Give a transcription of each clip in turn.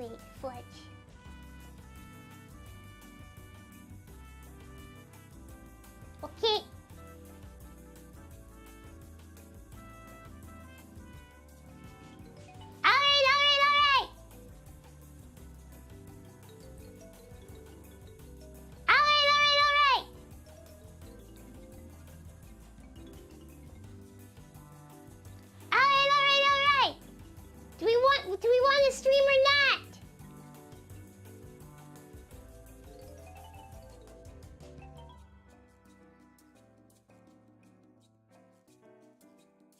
Wait, fudge. Okay. Alright. Do we want to stream or not?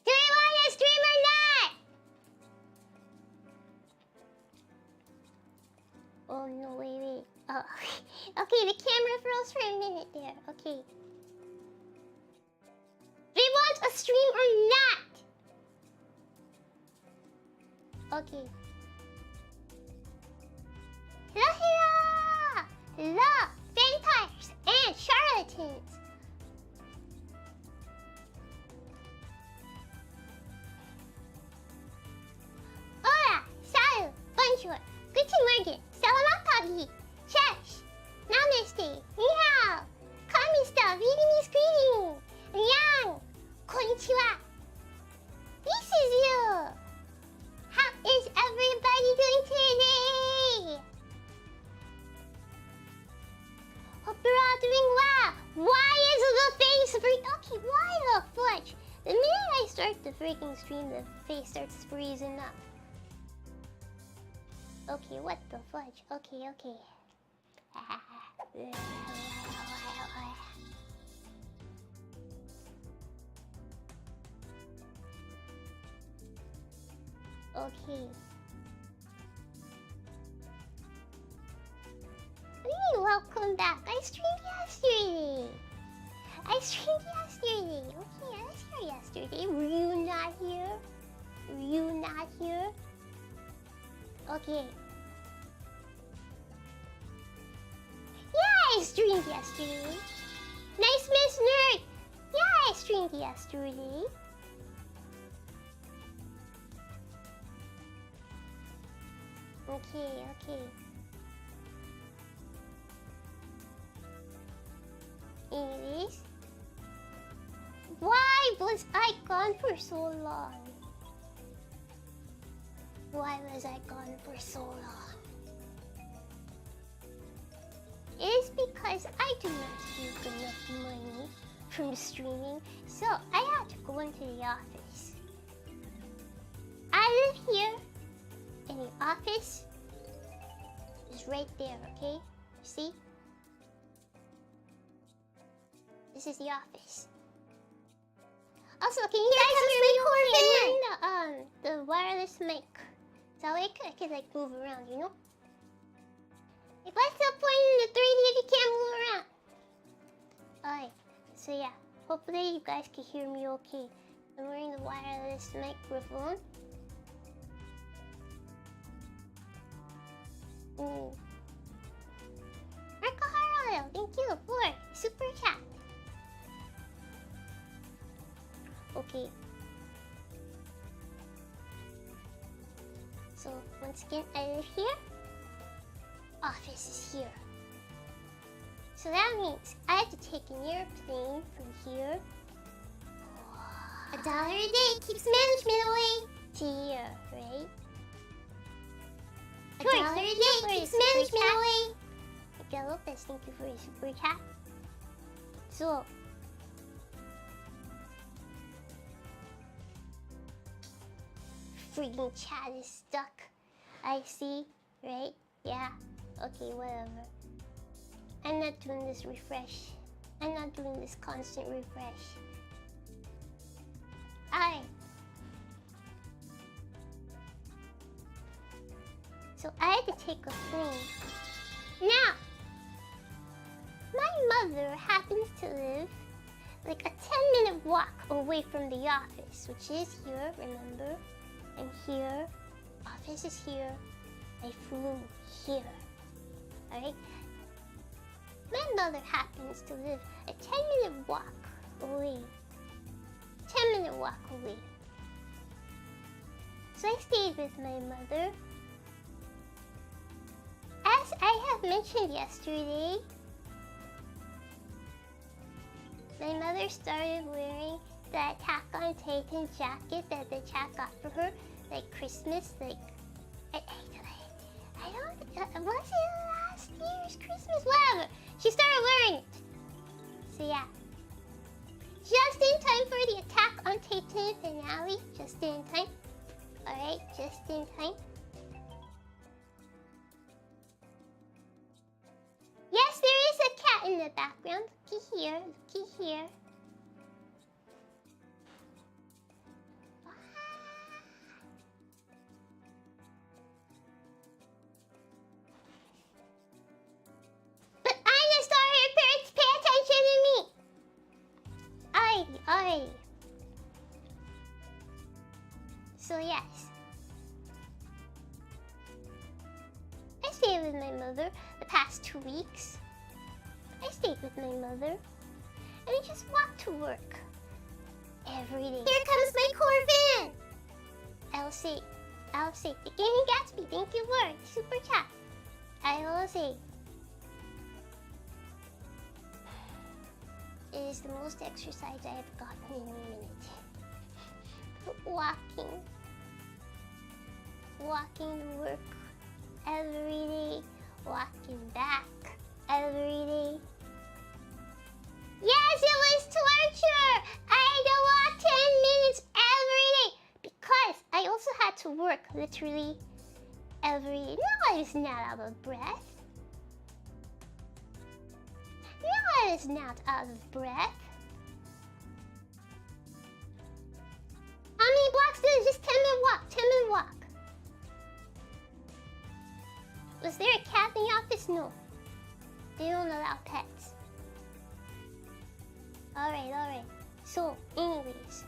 Do we want to stream or not? Oh no, wait. Oh, okay, the camera froze for a minute there. Okay. Do we want a stream or not? Okay. Hello, vampires and charlatans. Hola, salut, bonjour, guten morgen, selamat pagi, cześć, namaste, ni hao, kamista, Vietnamese greeting, annyeong, konnichiwa. This is you. How is everybody doing today? Hope you're all doing well. Why is the face okay, why the fudge? The minute I start the freaking stream, the face starts freezing up. Okay, what the fudge? Okay. Okay. Hey, welcome back. I streamed yesterday. Okay, I was here yesterday. Were you not here? Okay. Yeah, I streamed yesterday. Nice Miss Nerd. Yeah, I streamed yesterday. Okay. Anyways, why was I gone for so long? It is because I do not make enough money from streaming, so I have to go into the office. I live here, and the office is right there, okay? See? This is the office. Also, can you guys hear me the wireless mic? So I could like move around, you know? Like, what's the point in the 3D if you can't move around? Alright, so yeah, hopefully you guys can hear me okay. I'm wearing the wireless microphone. Marco Harlow, thank you for super chat. Okay. So once again, I live here. Office is here. So that means I have to take an airplane from here. $1 a day keeps management away to here, right? $1 a day keeps management away. Miguel Lopez, thank you for your super chat. So freaking chat is stuck. I see, right? Yeah. Okay, whatever. I'm not doing this refresh. I'm not doing this constant refresh. Alright. So I had to take a plane. Now, my mother happens to live like a 10-minute walk away from the office, which is here, remember? I'm here. Office is here. I flew here. Alright? My mother happens to live a 10-minute walk away. 10-minute walk away. So I stayed with my mother. have mentioned yesterday, my mother started wearing the Attack on Titan jacket that the chat got for her, like Christmas, like I don't was it last year's Christmas? Whatever. She started wearing it. So yeah. Just in time for the Attack on Titan finale. Just in time. Alright, just in time. Yes, there is a cat in the background. Looky here, looky here. But I'm the star here, parents. Pay attention to me. Aye. So yes. I stayed with my mother the past 2 weeks. I stayed with my mother. And we just walked to work. Every day. Here comes my Corvin! Elsie. The Gaming Gatsby, thank you for the super chat. I will say. It is the most exercise I have gotten in a minute. Walking to work every day, walking back every day. Yes, it was torture! I had to walk 10 minutes every day because I also had to work literally every day. No, I was not out of breath. No, I was not out of breath. How many blocks is it? Just 10-minute walk, 10-minute walk. Was there a cat in the office? No. They don't allow pets. Alright. So, anyways.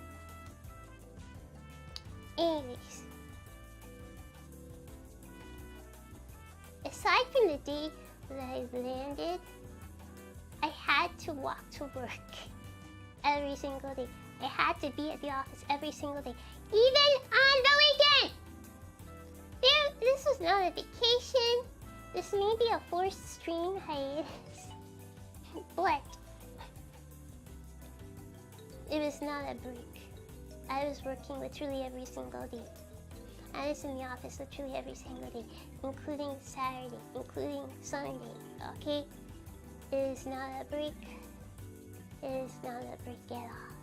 Aside from the day that I landed, I had to walk to work every single day. I had to be at the office every single day, even on the weekend. This was not a vacation. This may be a forced stream hiatus, but it was not a break. I was working literally every single day. I was in the office literally every single day, including Saturday, including Sunday, okay? It is not a break. It is not a break at all.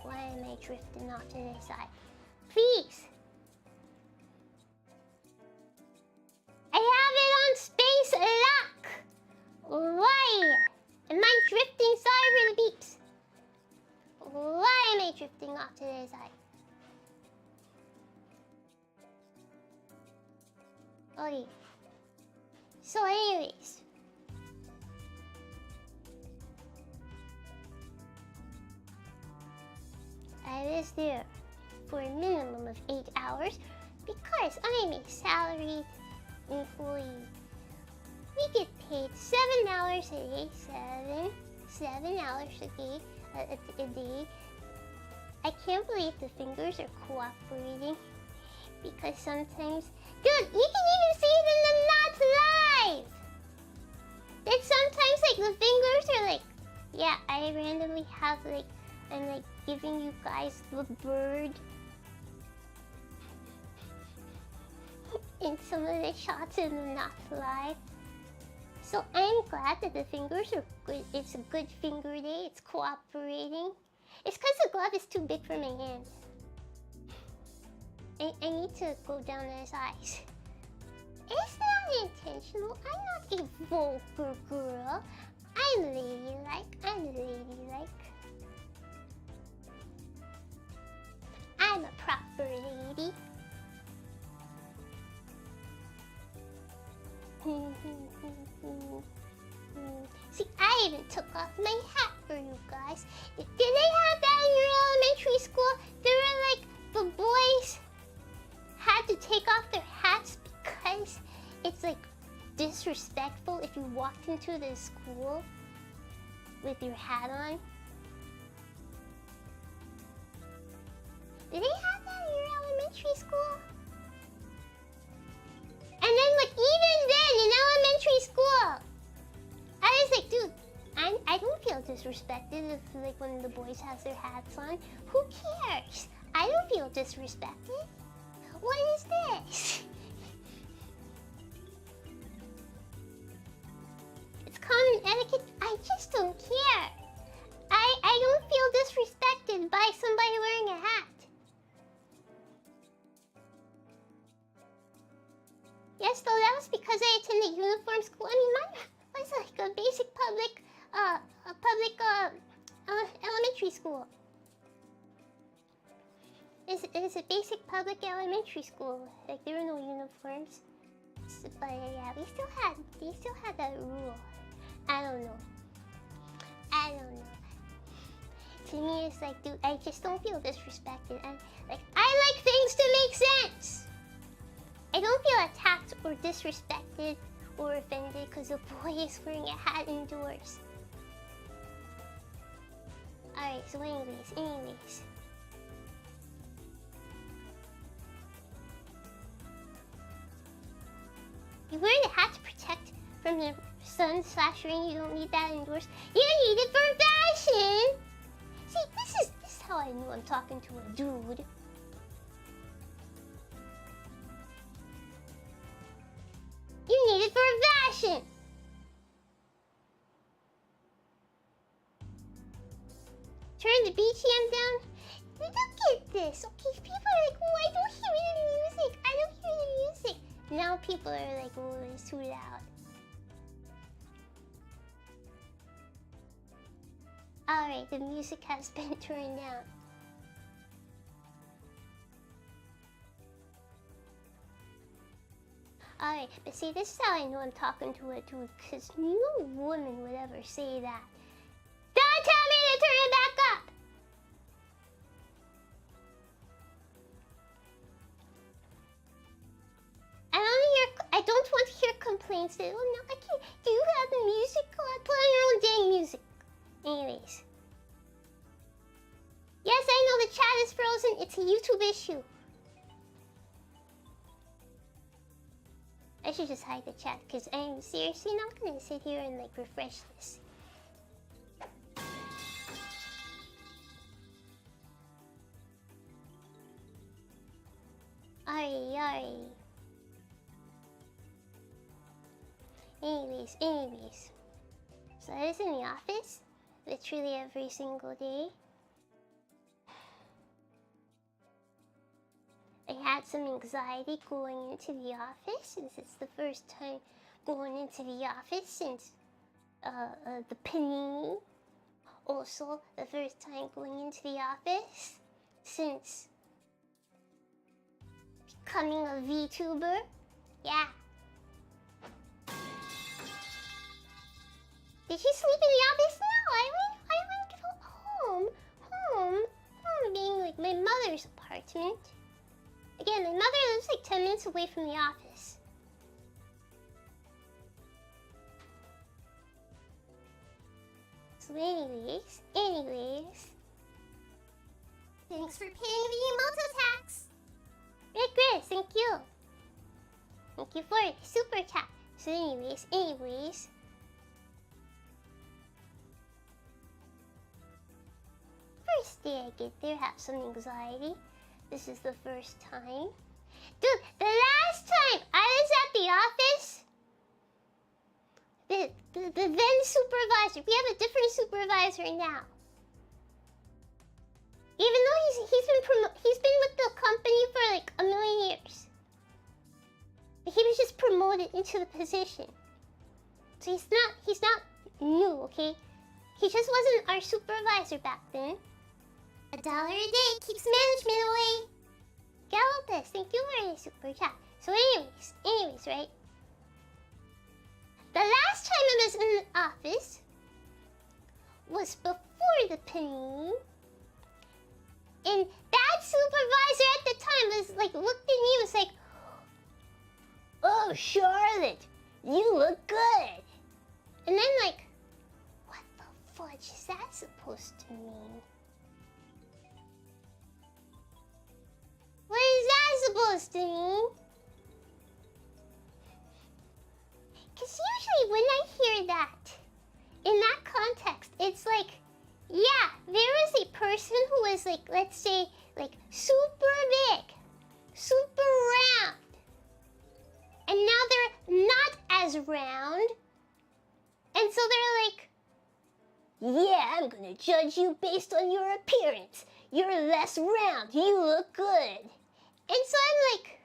Why am I drifting off to the side? Please! I have it on space lock! Why? Am I drifting? Sorry for the beeps. Why am I drifting off to the side? Okay. So anyways. I was there for a minimum of 8 hours because I'm a salaried employee. We get paid $7 a day, seven hours a day. I can't believe the fingers are cooperating because sometimes, dude, you can even see it in the not live. That sometimes like the fingers are like, yeah, I randomly have like, I'm like giving you guys the bird in some of the shots in the not live. So I'm glad that the fingers are good. It's a good finger day. It's cooperating. It's because the glove is too big for my hand. I need to go down the size. It's not intentional. I'm not a vulgar girl. I'm ladylike. I'm a proper lady. See, I even took off my hat for you guys. Did they have that in your elementary school? They were like, the boys had to take off their hats because it's like disrespectful if you walked into the school with your hat on. Did they have that in your elementary school? And then like even then, disrespected if like one of the boys has their hats on. Who cares? I don't feel disrespected. What is this? It's common etiquette. I just don't care. I don't feel disrespected by somebody wearing a hat. Yes, though that was because I attended uniform school. I mean, mine was like a basic public, elementary school. It's a basic public elementary school. Like there were no uniforms, but yeah, we still had that rule. I don't know. To me, it's like, dude, I just don't feel disrespected. I like things to make sense. I don't feel attacked or disrespected or offended because a boy is wearing a hat indoors. Alright, so anyways. You wear the hat to protect from the sun/rain. You don't need that indoors. You need it for fashion! See, this is how I know I'm talking to a dude. You need it for fashion! Turn the BGM down. Look at this. Okay, people are like, oh, I don't hear the music. I don't hear the music. Now people are like, oh, it's too loud. Alright, the music has been turned down. Alright, but see, this is how I know I'm talking to a dude, because no woman would ever say that. Don't tell me to turn it back up! I don't want to hear complaints that, oh no, I can't. Do you have the music on? Put on your own dang music. Anyways. Yes, I know the chat is frozen. It's a YouTube issue. I should just hide the chat because I'm seriously not going to sit here and like refresh this. Alright. Anyways. So I was in the office literally every single day. I had some anxiety going into the office since it's the first time going into the office since the panini. Also, the first time going into the office since becoming a VTuber. Yeah. Did she sleep in the office? No, I went home, being like my mother's apartment. Again, my mother lives like 10 minutes away from the office. So anyways. Thanks for paying the imouto tax. Hey Chris, thank you. Thank you for the super chat. So anyways. First day I get there, have some anxiety. This is the first time. Dude, the last time I was at the office, the then supervisor, we have a different supervisor now. Even though he's been with the company for like a million years. But he was just promoted into the position. So he's not new, okay? He just wasn't our supervisor back then. $1 a day keeps management away. Galopus, thank you for the super chat. So anyways, right? The last time I was in the office was before the panini. And that supervisor at the time was like, looked at me and was like, oh, Charlotte, you look good. And then like, what the fudge is that supposed to mean? What is that supposed to mean? Because usually when I hear that, in that context, it's like, yeah, there was a person who was like, let's say, like super big, super round, and now they're not as round, and so they're like, yeah, I'm gonna judge you based on your appearance. You're less round, you look good. And so I'm like,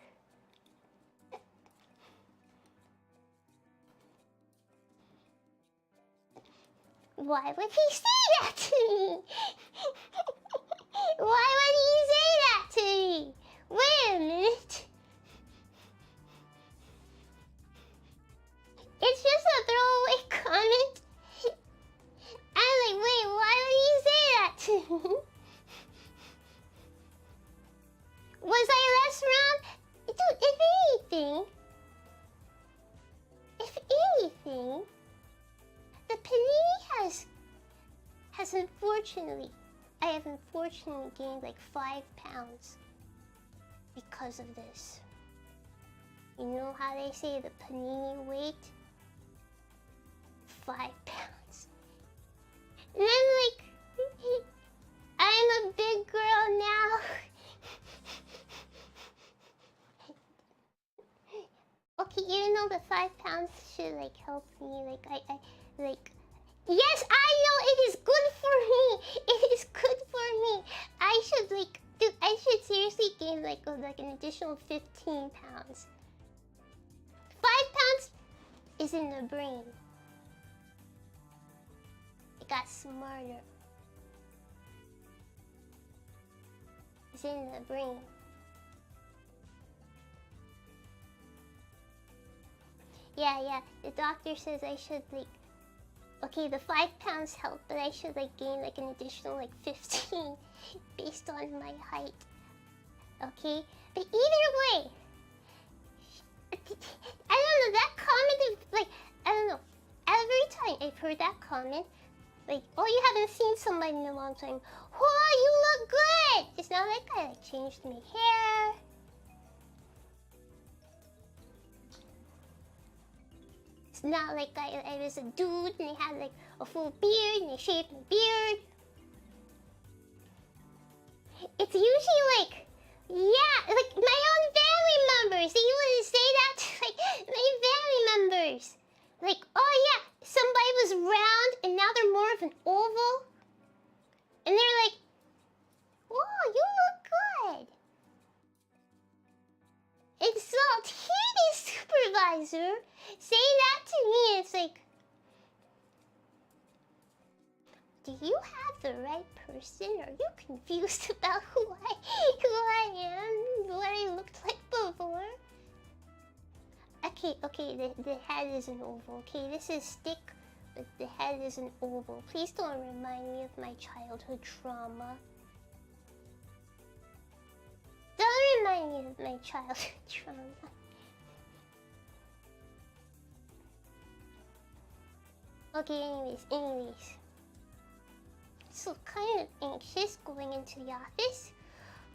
why would he say that to me? Why would he say that to me? Wait a minute. It's just a throwaway comment. I'm like, wait, why would he say that to me? Was I less round? Dude, if anything, the panini has unfortunately, I have unfortunately gained like 5 pounds because of this. You know how they say the panini weight? 5 pounds. And I'm like, I'm a big girl now. Okay, even though the 5 pounds should like help me, like I like, yes, I know it is good for me. It is good for me. I should like, dude, I should seriously gain like an additional 15 pounds. 5 pounds is in the brain. It got smarter. It's in the brain. Yeah, the doctor says I should like, okay, the 5 pounds help, but I should like gain like an additional like 15 based on my height. Okay, but either way, I don't know, that comment is like, I don't know, every time I've heard that comment, like, oh, you haven't seen somebody in a long time, oh, you look good. It's not like I like changed my hair. It's not like I was a dude and I had like a full beard and I shaved my beard. It's usually like, yeah, like my own family members. They wouldn't say that to like my family members. Like, oh yeah, somebody was round and now they're more of an oval. And they're like, whoa, you look good. Insult, hear this supervisor say that to me. It's like, do you have the right person? Are you confused about who I am? What I looked like before? Okay, the head is an oval. Okay, this is stick, but the head is an oval. Please don't remind me of my childhood trauma. Don't remind me of my childhood trauma. Okay, anyways. So kind of anxious going into the office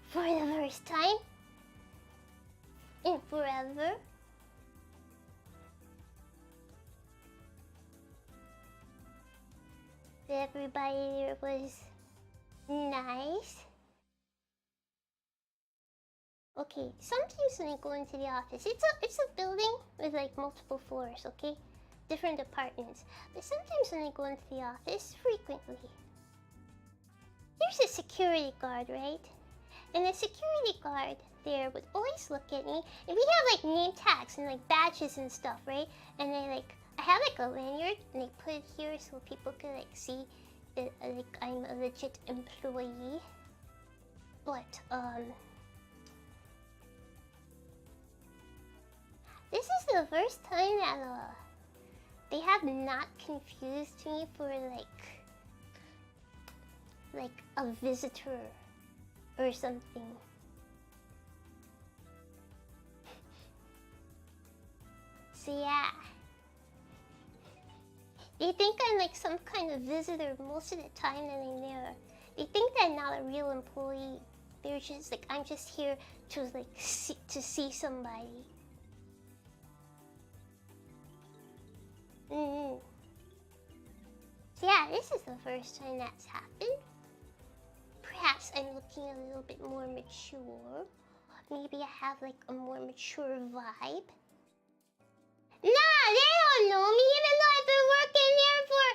for the first time in forever. Everybody there was nice. Okay, sometimes when I go into the office, it's a building with like multiple floors, okay? Different departments. But sometimes when I go into the office, frequently, there's a security guard, right? And the security guard there would always look at me, and we have like name tags and like badges and stuff, right? And they like, I have like a lanyard, and they put it here so people could like see that like I'm a legit employee. But this is the first time that they have not confused me for like a visitor or something. So yeah, they think I'm like some kind of visitor most of the time that I'm there. They think that I'm not a real employee. They're just like, I'm just here to like see somebody. So yeah, this is the first time that's happened. Perhaps I'm looking a little bit more mature. Maybe I have like a more mature vibe. Nah, they don't know me, even though I've been working here for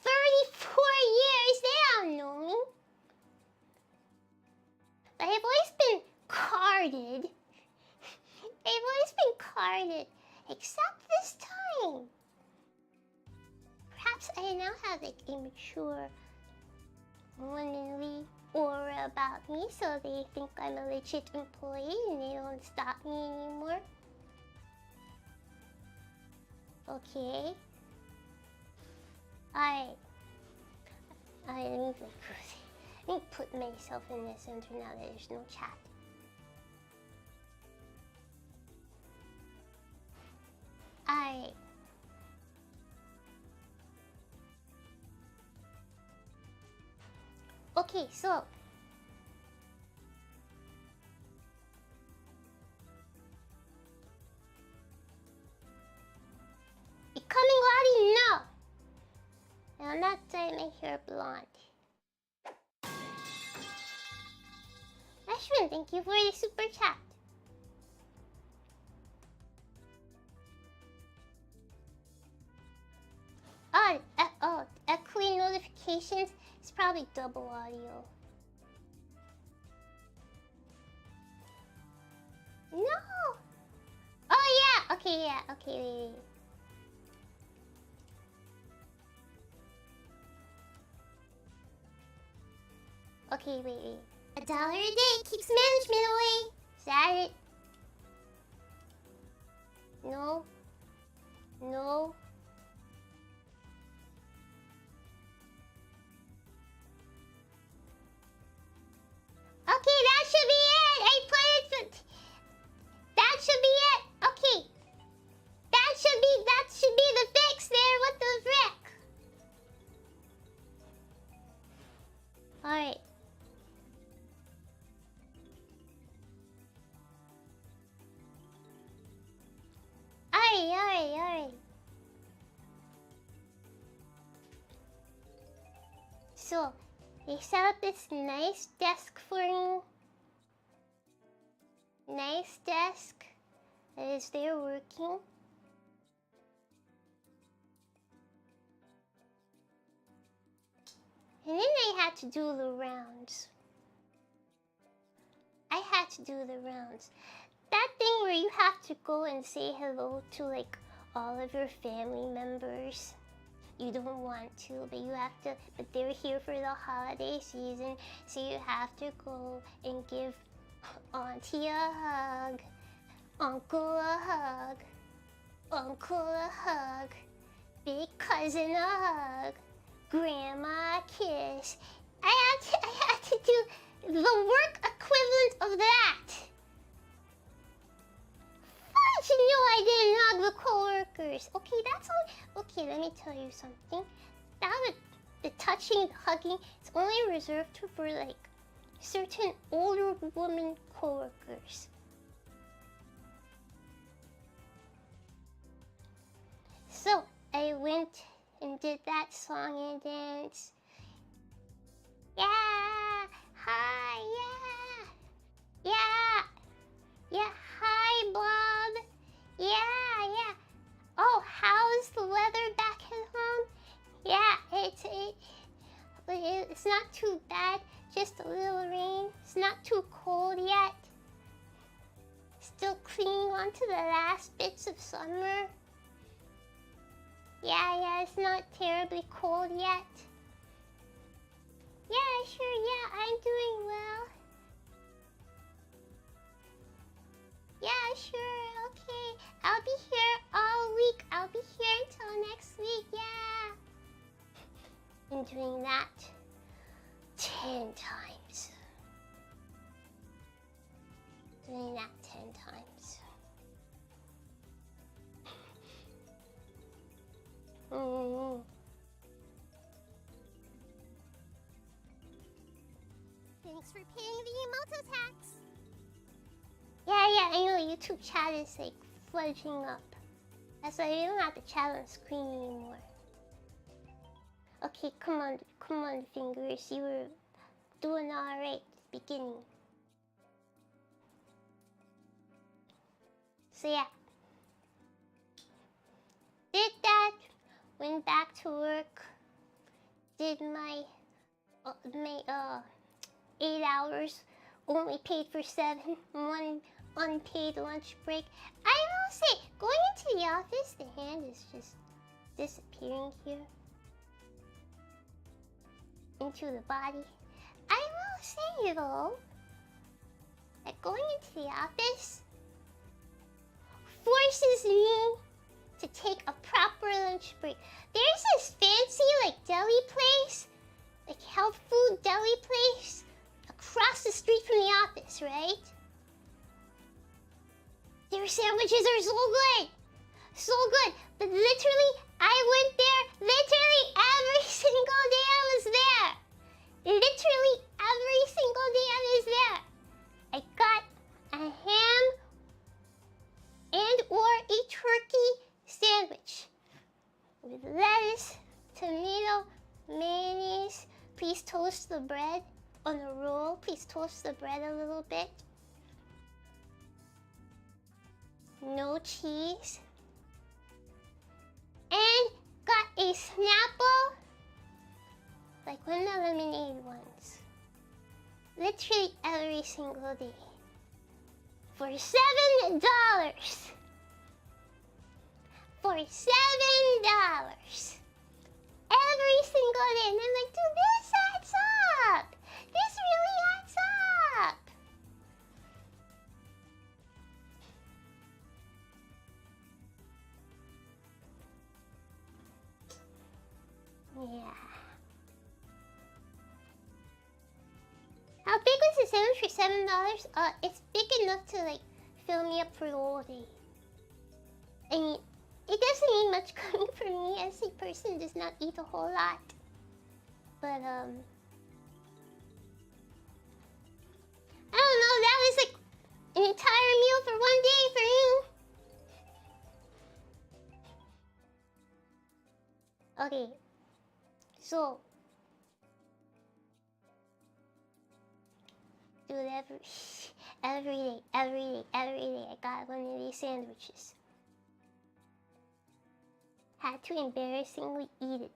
34 years. They don't know me. But I've always been carded. I've always been carded. Except this time. Perhaps I now have like a mature, womanly aura about me, so they think I'm a legit employee and they don't stop me anymore. Okay. Alright. Let me put myself in the center now that there's no chat. Alright. Okay, so becoming Lottie, no! I'm not dyeing my hair blonde. Ashwin, thank you for the super chat. Echoing notifications is probably double audio. No! Oh yeah! Okay, yeah. Okay, wait. Okay, wait. $1 a day keeps management away. Is that it? No. No. Okay, that should be it. I put it. That should be it. Okay. That should be the fix there. What the frick? Alright. Alright. So, they set up this nice desk for me. Nice desk that is there working. And then I had to do the rounds. That thing where you have to go and say hello to like all of your family members. You don't want to, but you have to. But they're here for the holiday season, so you have to go and give Auntie a hug, Uncle a hug, big cousin a hug, Grandma a kiss. I had to do the work equivalent of that. Fudge, you know I didn't hug the co-workers. Okay, that's all. Okay, let me tell you something. The touching, the hugging, it's only reserved for like certain older woman co-workers. So I went and did that song and dance. Yeah, hi, yeah, hi, Bob. Yeah. Oh, how's the weather back at home? Yeah, it's not too bad. Just a little rain. It's not too cold yet. Still clinging on to the last bits of summer. Yeah, it's not terribly cold yet. Yeah, sure, yeah, I'm doing well. Yeah, sure, okay. I'll be here all week. I'll be here until next week, yeah. I'm doing that 10 times. Doing that 10 times. Thanks for paying the imouto tax. Yeah, I know YouTube chat is like fledging up. That's why you don't have to chat on screen anymore. Okay, come on, fingers. You were doing alright at the beginning. So yeah. Did that, went back to work, did my 8 hours, only paid for 7, 1 unpaid lunch break. I will say, going into the office, the hand is just disappearing here into the body. I will say though, that going into the office forces me to take a proper lunch break. There's this fancy deli place, health food deli place across the street from the office, right? Their sandwiches are so good. So good. But literally, I went there literally every single day I was there. Literally every single day I was there. I got a ham and or a turkey sandwich with lettuce, tomato, mayonnaise. Please toast the bread on a roll. Please toast the bread a little bit. No cheese. And got a Snapple, like one of the lemonade ones. Literally every single day. For $7. For $7. Every single day. And I'm like, dude, this adds up. This really adds up. Yeah. How big was the sandwich for $7? It's big enough to fill me up for the whole day. I mean, it doesn't need much coming from me as a person who does not eat a whole lot. But I don't know, that was an entire meal for one day for me. Okay. So, dude, every day, I got one of these sandwiches. Had to embarrassingly eat it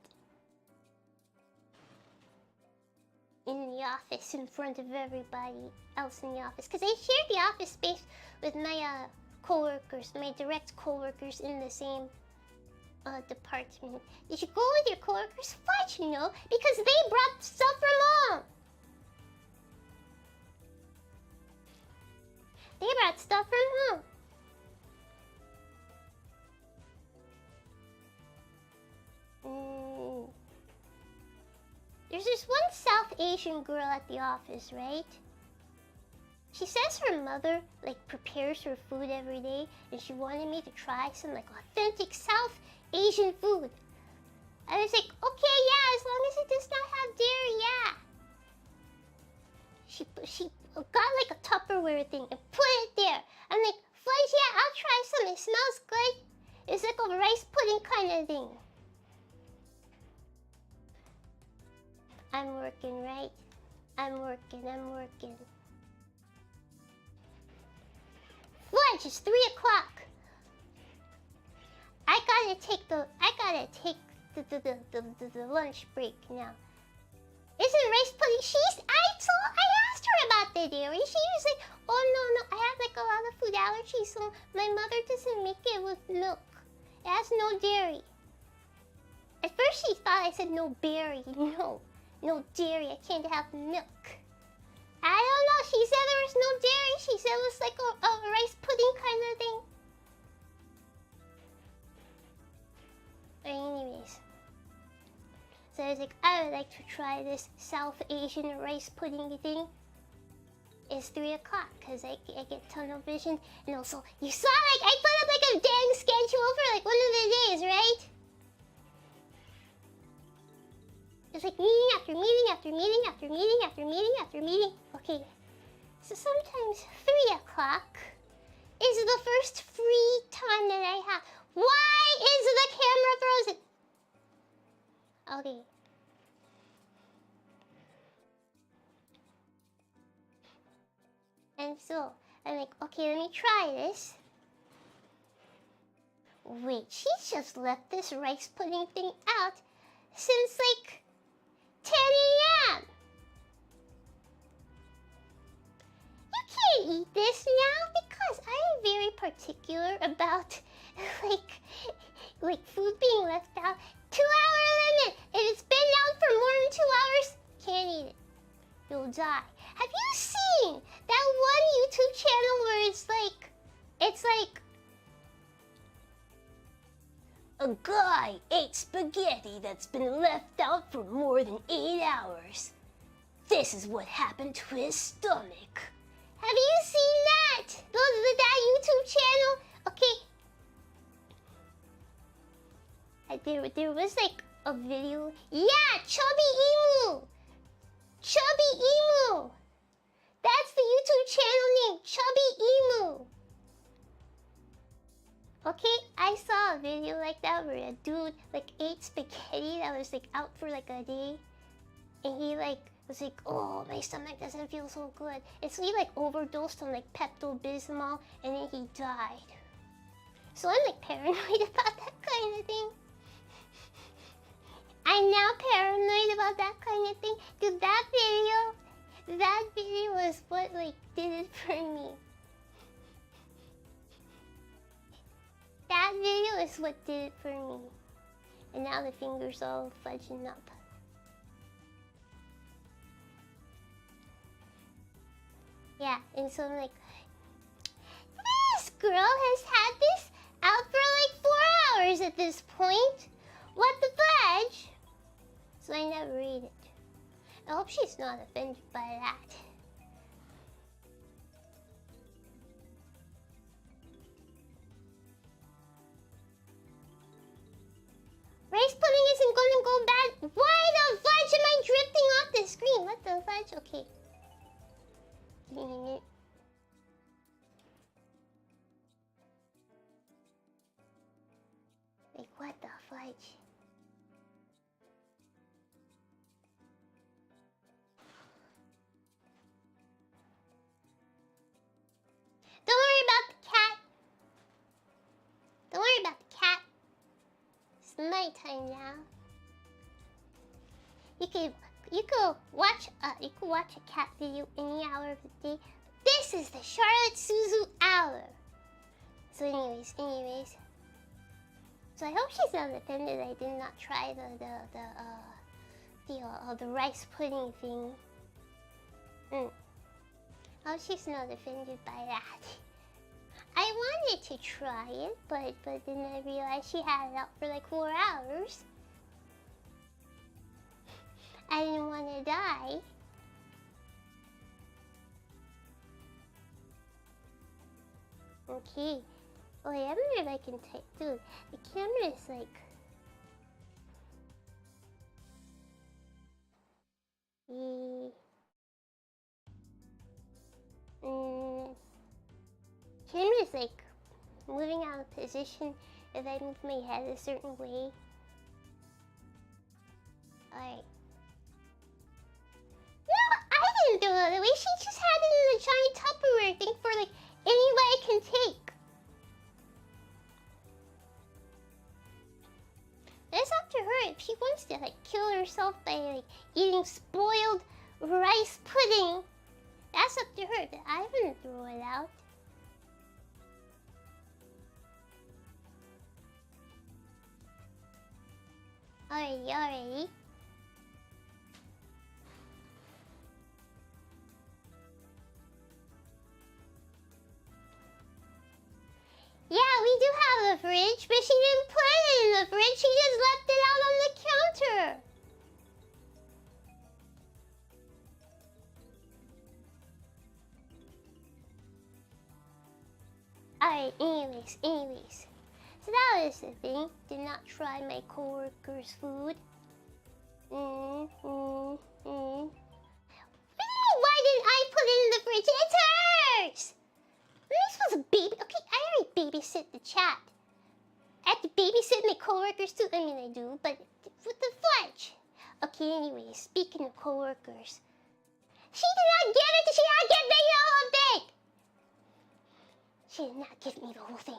in the office in front of everybody else in the office. Because I shared the office space with my co-workers, my direct co-workers in the same department. Did you go with your coworkers? What, you know? Because they brought stuff from home. They brought stuff from home. There's this one South Asian girl at the office, right? She says her mother prepares her food every day, and she wanted me to try some authentic South Asian food. I was like, okay, yeah, as long as it does not have dairy, yeah. She got a Tupperware thing and put it there. I'm like, fudge, yeah, I'll try some. It smells good. It's like a rice pudding kind of thing. I'm working, right? I'm working. Fudge, it's 3 o'clock. I gotta take the lunch break now. Isn't rice pudding? I asked her about the dairy. She was like, oh no, I have a lot of food allergies, so my mother doesn't make it with milk. It has no dairy. At first she thought I said no berry. No dairy. I can't have milk. I don't know. She said there was no dairy. She said it was like a rice pudding kind of thing. But anyways. So I was like, I would like to try this South Asian rice pudding thing. It's 3 o'clock because I get tunnel vision. And also, you saw I put up a dang schedule for one of the days, right? It's meeting after meeting after meeting after meeting after meeting after meeting. Okay, so sometimes 3 o'clock is the first free time that I have. Why is the camera frozen? Okay, So I'm like, okay, let me try this. Wait, she's just left this rice pudding thing out since like 10 a.m. You can't eat this now because I'm very particular about like food being left out. 2-hour limit. If it's been out for more than 2 hours, can't eat it. You'll die. Have you seen that one YouTube channel where it's like a guy ate spaghetti that's been left out for more than 8 hours. This is what happened to his stomach. Have you seen that? That YouTube channel? Okay. There was like a video. Yeah, Chubby Emu. Chubby Emu. That's the YouTube channel name, Chubby Emu. Okay, I saw a video like that where a dude like ate spaghetti that was like out for like a day, and he like was like, oh, my stomach doesn't feel so good. And so he like overdosed on like Pepto-Bismol, and then he died. So I'm like paranoid about that kind of thing. I'm now paranoid about that kind of thing. Dude, that video was what like did it for me. That video is what did it for me. And now the finger's all fudging up. Yeah, and so I'm like, this girl has had this out for like 4 hours at this point. What the fudge? So I never read it. I hope she's not offended by that. Rice pudding isn't gonna go bad. Why the fudge am I drifting off the screen? What the fudge? Okay. Cleaning it. Like, what the fudge? Don't worry about the cat. Don't worry about the cat. It's nighttime now. You could watch a cat video any hour of the day. This is the Charlotte Suzu hour. So anyways. So I hope she's not offended I did not try the rice pudding thing. I hope she's not offended by that. I wanted to try it, but then I realized she had it out for like 4 hours. I didn't want to die. Okay. Oh, I wonder if I can take. Dude, the camera is like. Camera is like moving out of position if I move my head a certain way. Alright. No, I didn't do it the way. She just had it in a giant Tupperware thing for like anybody can take. That's up to her. If she wants to like kill herself by like eating spoiled rice pudding, that's up to her. But I wouldn't throw it out. Alrighty. Yeah, we do have a fridge, but she didn't put it in the fridge. She just left it out on the counter. Alright, anyways. So that was the thing. Did not try my coworker's food. Why didn't I put it in the fridge? It's hers! Am I supposed to baby? Okay, I already babysit the chat. I have to babysit my coworkers too. I mean, I do, but what the fudge? Okay, anyways, speaking of coworkers. She did not get it. She did not get the yellow thing. She did not give me the whole thing.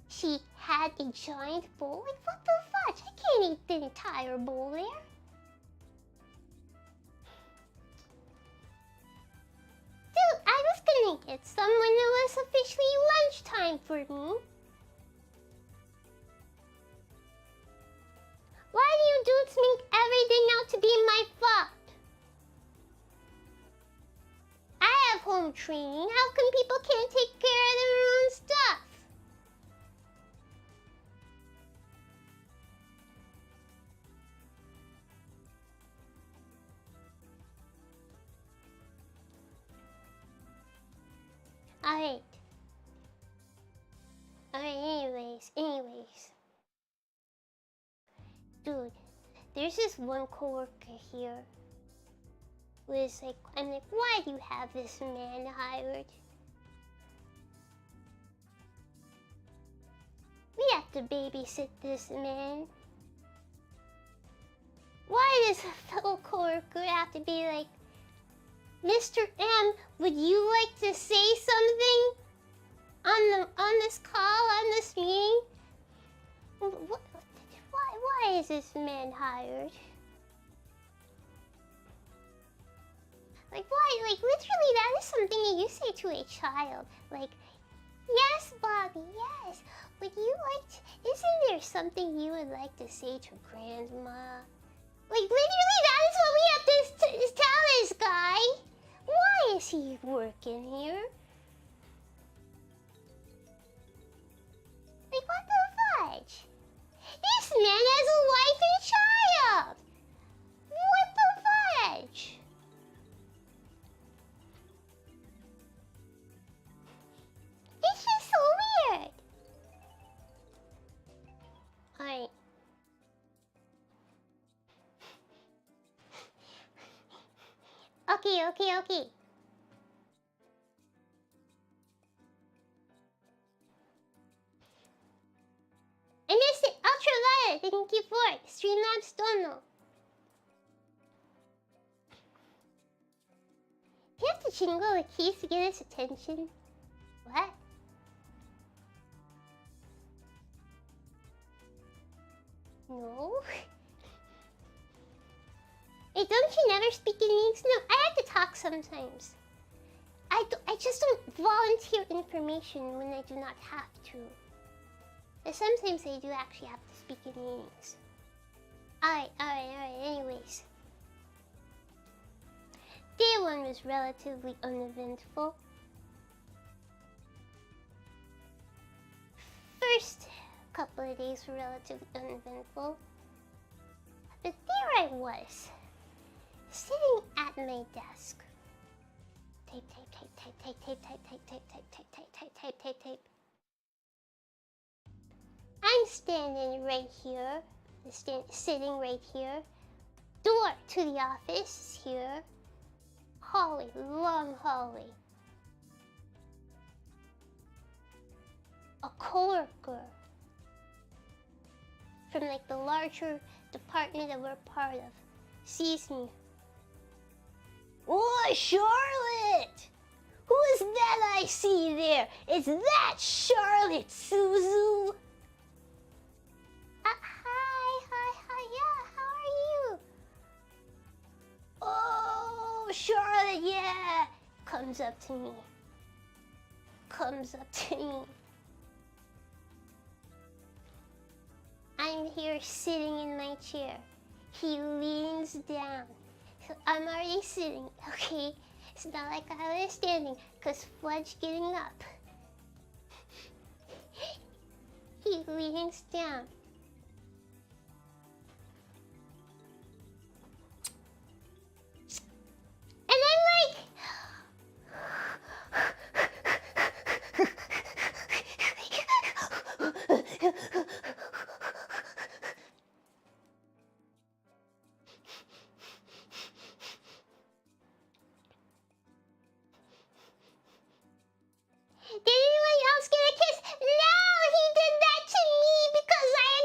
She had a giant bowl? Like, what the fudge? I can't eat the entire bowl there. Dude, I was gonna get some when it was officially lunchtime for me. Why do you dudes make everything out to be my fault? I have home training. How come people can't take care of their own stuff? Alright. Anyways. Dude, there's this one coworker here who is like, I'm like, why do you have this man hired? We have to babysit this man. Why does a fellow coworker have to be like, Mr. M, would you like to say something on this call, on this meeting? Why is this man hired? Like, why? Like, literally, that is something that you say to a child. Like, yes, Bobby, yes. Would you like to, isn't there something you would like to say to Grandma? Like, literally, that is what we have to tell this guy. Why is he working here? Like, what the fudge? This man has a wife and child! What the fudge? It's just so weird. Alright. Okay. I missed it! Ultraviolet! Thank you for it! Streamlabs don't know. You have to jingle the keys to get his attention. What? No? Hey, don't you never speak in meetings? No, I have to talk sometimes. I just don't volunteer information when I do not have to. But sometimes I do actually have to speak in meetings. Alright, anyways. Day 1 was relatively uneventful. First couple of days were relatively uneventful. But there I was, sitting at my desk. Tape. I'm standing right here, sitting right here. Door to the office is here. Hallway, long hallway. A coworker from like the larger department that we're part of sees me. Oh, Charlotte! Who is that I see there? Is that Charlotte, Suzu? Hi, yeah, how are you? Oh, Charlotte, yeah! Comes up to me. I'm here sitting in my chair. He leans down. So I'm already sitting, okay? It's not like I was standing, because Fudge getting up. He leans down. And I'm like... Did anyone else get a kiss? No, he did that to me because I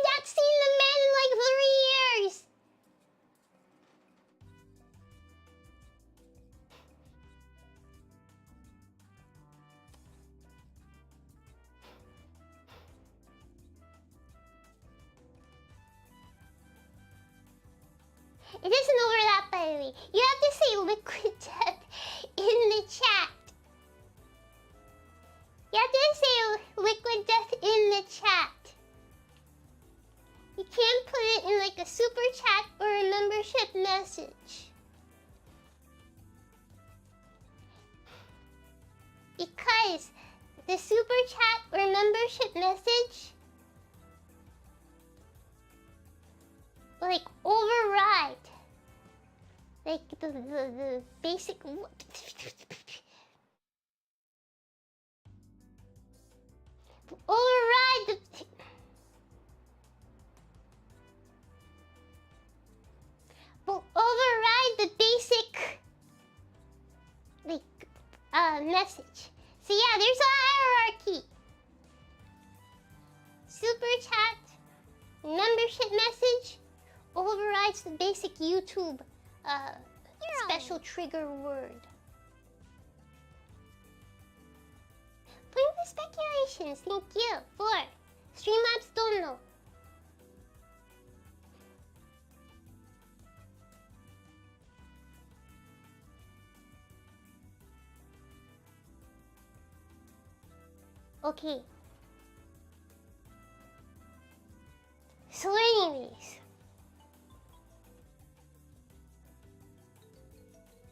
It doesn't overlap, by the way. You have to say liquid death in the chat. You have to say liquid death in the chat. You can't put it in like a super chat or a membership message. Because the super chat or membership message like override like the basic override the basic like message. So yeah, there's a hierarchy. Super chat, membership message overrides the basic YouTube special trigger word. Point for speculations, thank you. 4. Streamlabs don't know. Okay. So anyways,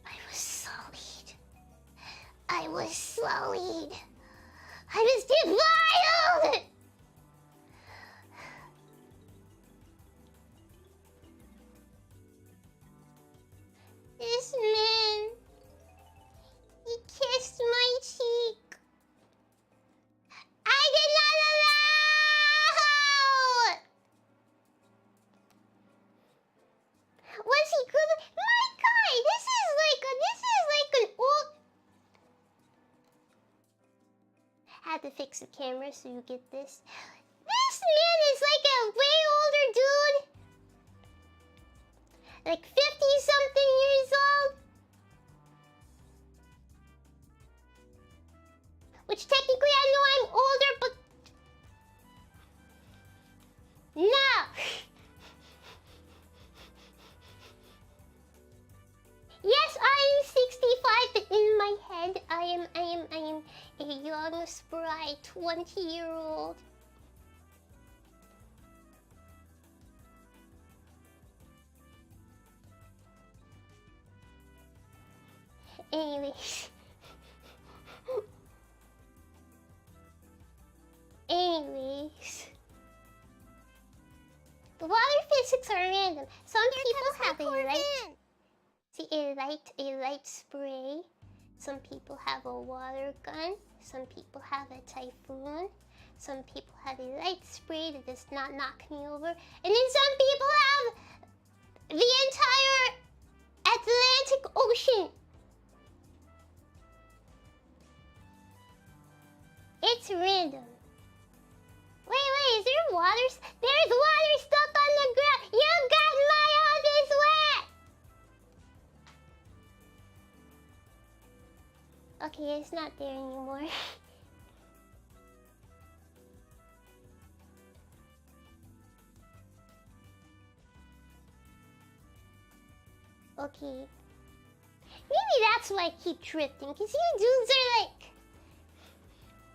I was sullied. I was defiled! This man, he kissed my cheek. I did not allow! Was he good? My guy, this is like an old... Had to fix the camera so you get this. This man is like a way older dude. Like 50-something years old. Which technically I know I'm older, but... No! Yes, I am 65, but in my head, I am a young, spry 20-year-old. Anyways. The water physics are random. Some people have a light spray. Some people have a water gun. Some people have a typhoon. Some people have a light spray that does not knock me over. And then some people have the entire Atlantic Ocean. It's random. Wait, is there water? There's water stuck on the ground. You got my armpits wet. Okay, it's not there anymore. Okay. Maybe that's why I keep drifting, because you dudes are like...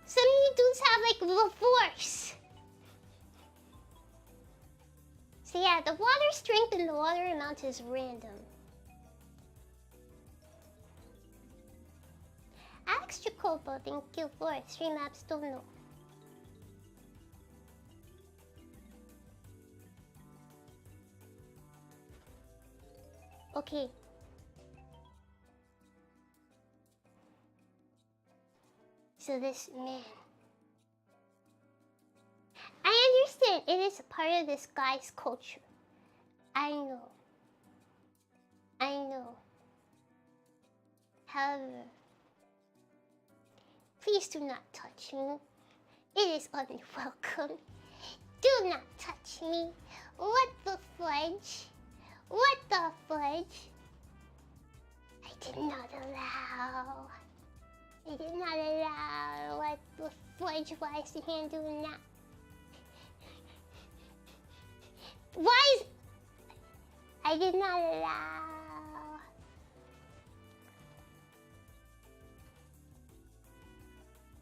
Some of you dudes have like the force. So yeah, the water strength and the water amount is random. Alex Jacopo, thank you for it. Streamlabs don't know. Okay. So this man. I understand it is a part of this guy's culture. I know. However, please do not touch me. It is unwelcome. Do not touch me. What the fudge? What the fudge? I did not allow. What the fudge? Why is the hand doing that? Why is... I I did not allow.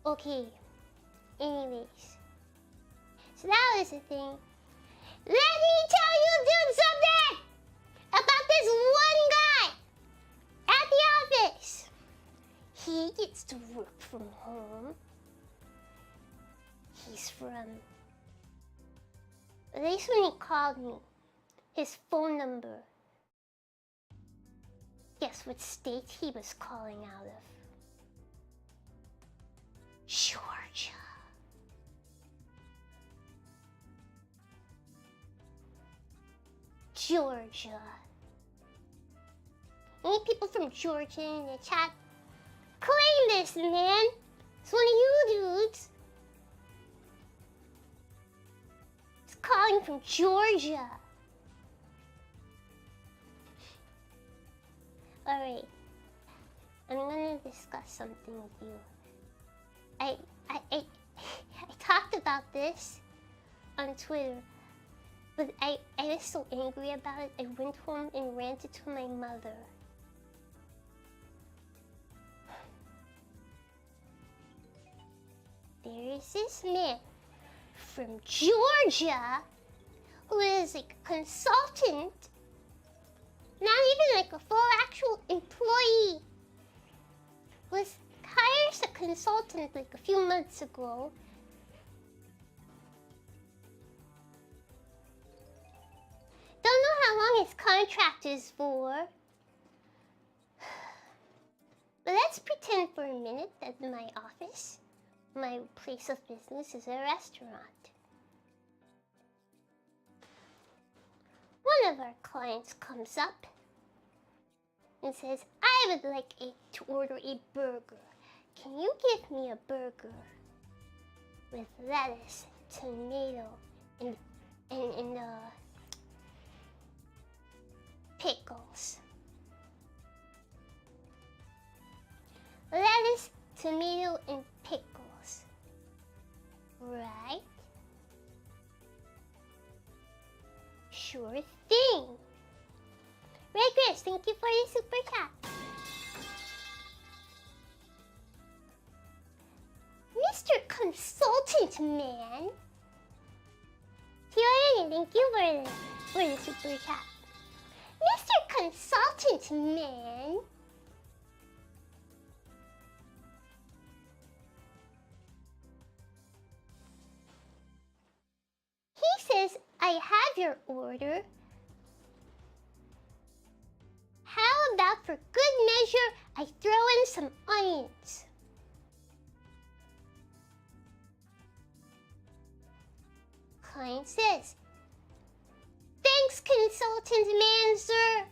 Okay. Anyways. So that was the thing. Let me tell you dude something about this one guy at the office. He gets to work from home. He's from... At least when he called me, his phone number. Guess what state he was calling out of? Georgia. Georgia. Any people from Georgia in the chat? Claim this, man! It's one of you dudes. It's calling from Georgia. Alright. I'm gonna discuss something with you. I talked about this on Twitter. But I was so angry about it, I went home and ranted to my mother. There is this man from Georgia who is like a consultant, not even like a full actual employee, was hired as a consultant like a few months ago. Don't know how long his contract is for. But let's pretend for a minute that my office, my place of business, is a restaurant. One of our clients comes up and says, I would like to order a burger. Can you give me a burger with lettuce, tomato, and pickles? Lettuce, tomato, and pickles. Right? Sure thing. Ray Chris, thank you for the super chat. Mr. Consultant Man. Tiani, thank you for the super chat. Mr. Consultant Man. He says, I have your order. How about for good measure, I throw in some onions? Client says, thanks, consultant man, sir.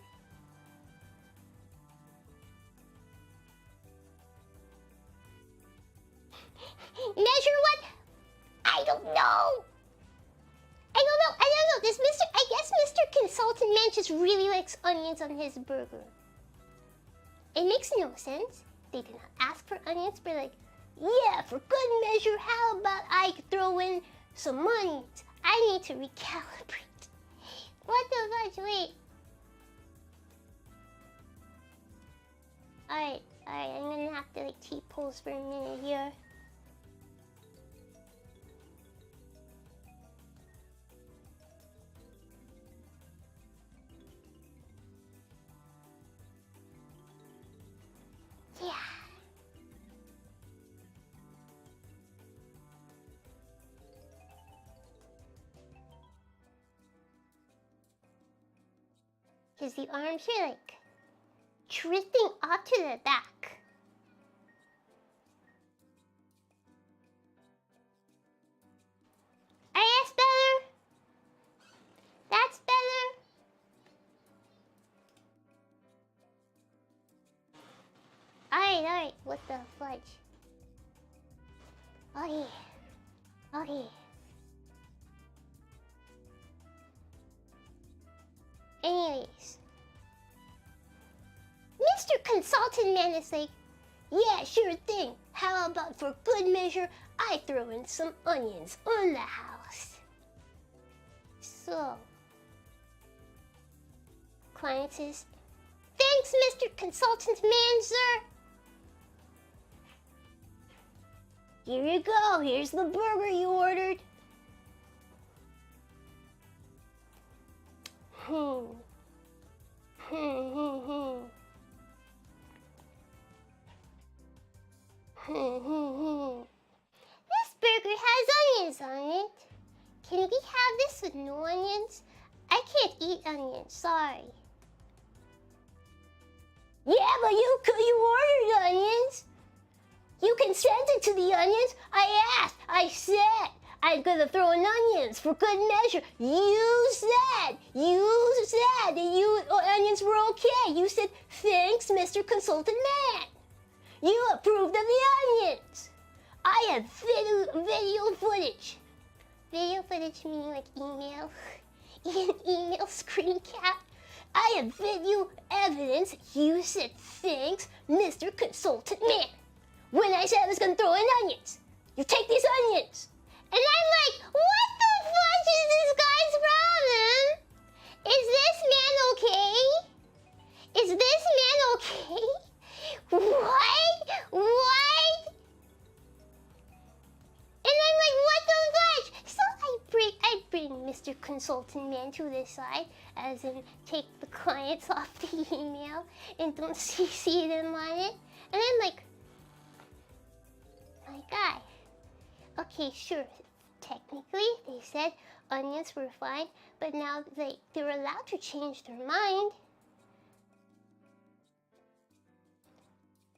Measure what? I don't know. This I guess Mr. Consultant Man just really likes onions on his burger. It makes no sense. They did not ask for onions, but like, yeah, for good measure, how about I throw in some onions? I need to recalibrate. What the fudge? Wait. Alright, I'm gonna have to like T-pose for a minute here. Yeah. Because the arms are like drifting off to the back. Alright, that's better. That's better. Alright, what the fudge? Okay. Anyways. Mr. Consultant Man is like, yeah, sure thing. How about for good measure, I throw in some onions on the house. So, client says, "Thanks, Mr. Consultant Man, sir." "Here you go. Here's the burger you ordered." This burger has onions on it. Can we have this with no onions? I can't eat onions, sorry. Yeah, but you ordered onions. You consented to the onions. I asked. I said I'm gonna throw in onions for good measure. You said that onions were okay. You said, "Thanks, Mr. Consultant Man." You approved of the onions. I have video footage. Video footage meaning like email. Email screen cap. I have video evidence. You said, "Thanks, Mr. Consultant Man." When I said I was gonna throw in onions. You take these onions. And I'm like, what the fudge is this guy's problem? Is this man okay? Is this man okay? What? And I'm like, what the fudge? So I bring Mr. Consultant Man to the side, as in take the clients off the email and don't CC them on it. And I'm like, my guy. Okay, sure. Technically, they said onions were fine, but now they're allowed to change their mind.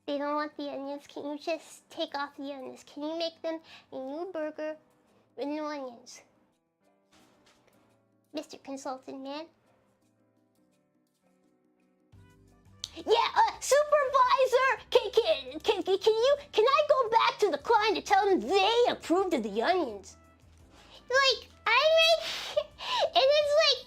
They don't want the onions. Can you just take off the onions? Can you make them a new burger with no onions? Mr. Consultant Man. Yeah, supervisor, can I go back to the client to tell them they approved of the onions? Like, I'm right here, and it's like,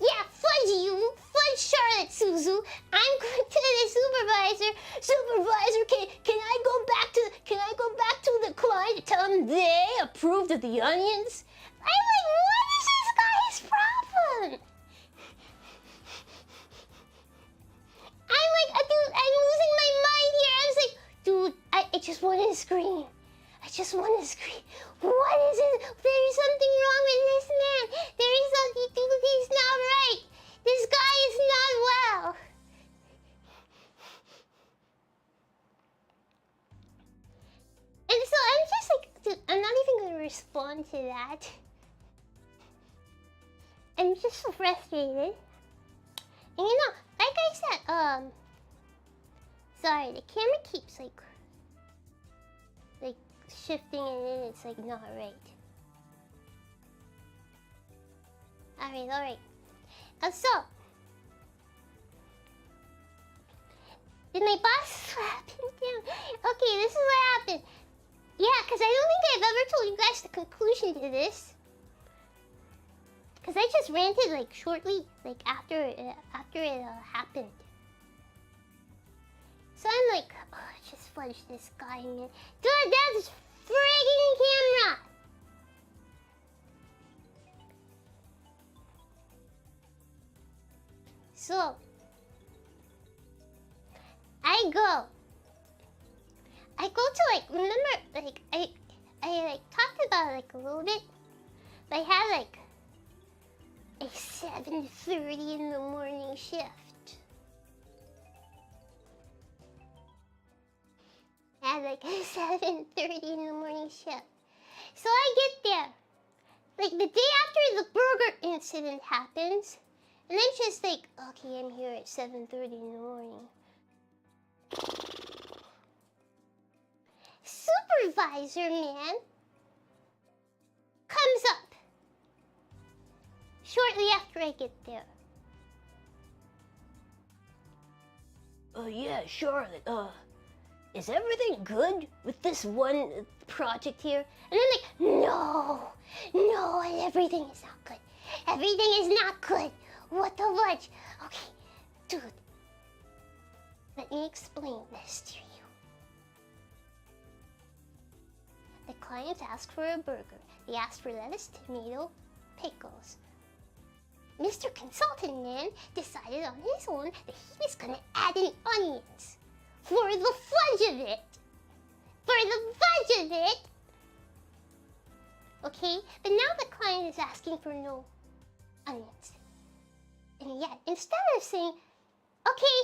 yeah, fudge you, fudge Charlotte, Suzu. I'm going to the supervisor. Supervisor, can I go back to the client to tell them they approved of the onions? I'm like, what is this guy's problem? I'm like, dude, I'm losing my mind here. I was like, dude, I just want to scream. I just want to scream. What is it? There is something wrong with this man. There is something, dude, he's not right. This guy is not well. And so I'm just like, dude, I'm not even going to respond to that. I'm just so frustrated. And you know, like I said, sorry, the camera keeps like shifting and then it's like not right. Alright. So, did my boss slap him down? Okay, this is what happened. Yeah, because I don't think I've ever told you guys the conclusion to this. Because I just ranted like shortly, like after it happened. So I'm like, oh, just fudge this guy, man. Dude, that's friggin' camera! So, I go to like, remember, like, I like talked about it like a little bit, but I had like a 7:30 in the morning shift. I had like a 7:30 in the morning shift. So I get there, like the day after the burger incident happens, and I'm just like, okay, I'm here at 7:30 in the morning. Supervisor man comes up shortly after I get there. Yeah, Charlotte, is everything good with this one project here? And I'm like, no, everything is not good. Everything is not good. What the fudge? Okay, dude, let me explain this to you. The clients asked for a burger. They asked for lettuce, tomato, pickles. Mr. Consultant Man decided on his own that he was gonna add in onions. For the fudge of it. For the fudge of it. Okay, but now the client is asking for no onions. And yet, instead of saying, okay,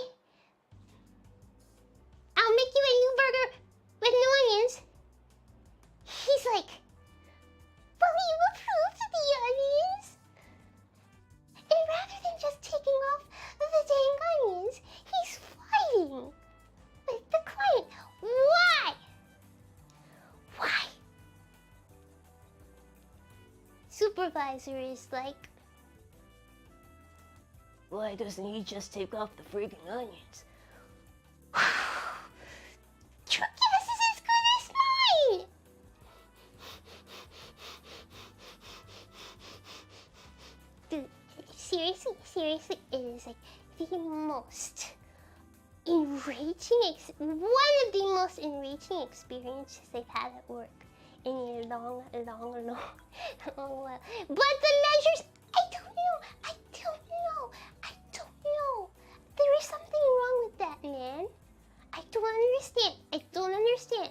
I'll make you a new burger with no onions, he's like, will you approve the onions? And rather than just taking off the dang onions, he's fighting with the client. Why? Why? Supervisor is like, why doesn't he just take off the friggin' onions? your guess is as good as mine! Dude, seriously, it is like the most enraging, one of the most enraging experiences they've had at work in a long while. But the measures, I don't know. There is something wrong with that, man. I don't understand.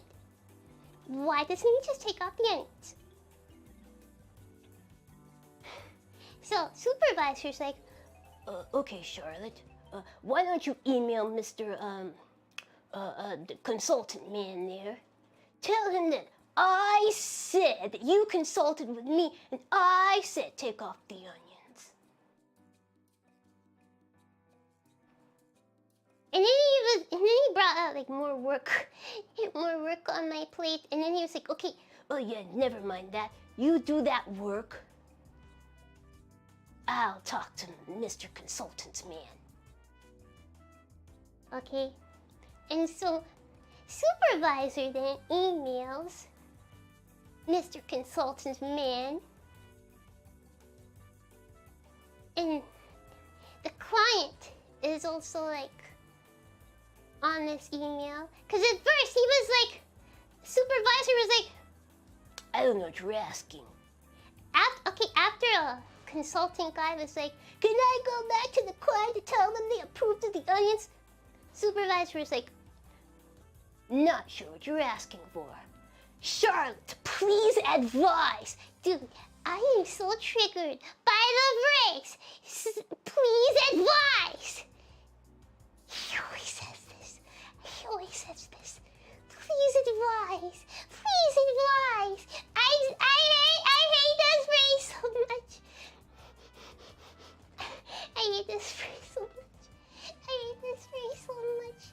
Why doesn't he just take off the onions? So, supervisor's like, Okay, Charlotte. Why don't you email Mr. The consultant man there? Tell him that I said that you consulted with me and I said take off the onions. And then he brought out like more work on my plate. And then he was like, okay, Oh yeah, never mind that. You do that work. I'll talk to Mr. Consultant Man. okay. And so supervisor then emails Mr. Consultant Man. And the client is also like on this email. Because at first he was like, supervisor was like, I don't know what you're asking. After a consulting guy was like, can I go back to the client to tell them they approved of the onions? Supervisor was like, Not sure what you're asking for. Charlotte, please advise. Dude, I am so triggered by the phrase, please advise. He always says this. Please advise. I hate this phrase so much. I hate this phrase so much.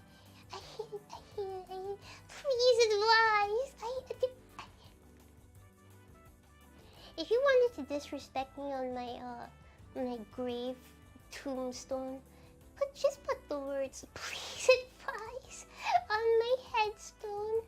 Please advise. If you wanted to disrespect me on my grave tombstone, just put the words please advise on my headstone.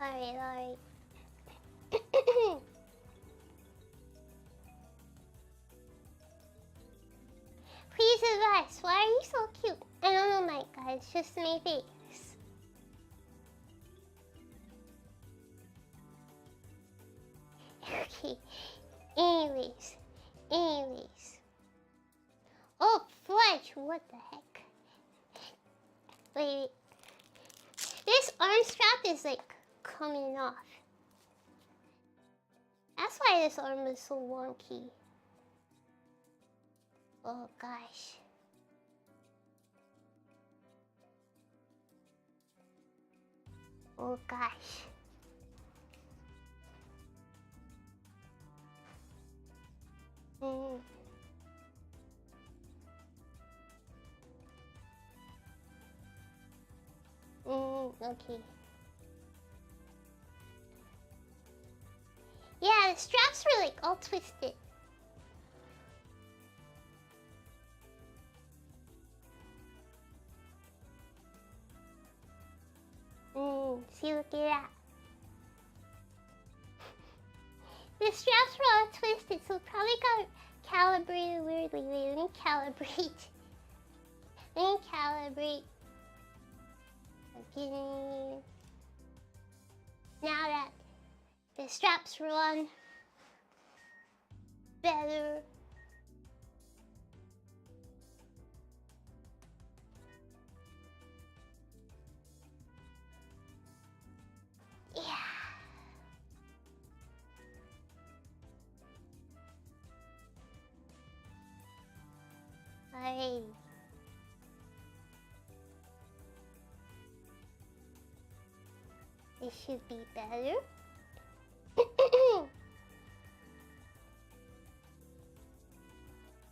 Alright. Please advise, why are you so cute? I don't know, my guys, just my face. Okay, anyways. Oh, fudge, what the heck? Wait. This arm strap is like coming off. That's why this arm is so wonky. Oh gosh. Okay. Yeah, the straps were like all twisted. See, look at that. The straps were all twisted, so it probably got calibrated weirdly. Wait, let me calibrate. Let me calibrate. Okay. Now that the straps are on better. Yeah. Alright. This should be better.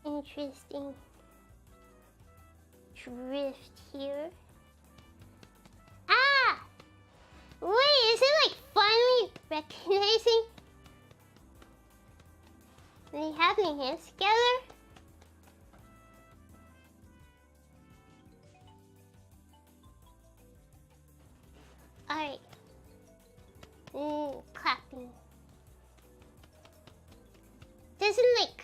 Interesting drift here. Ah! Wait, is it like finally recognizing they have my hands together? Alright. Clapping. Doesn't like...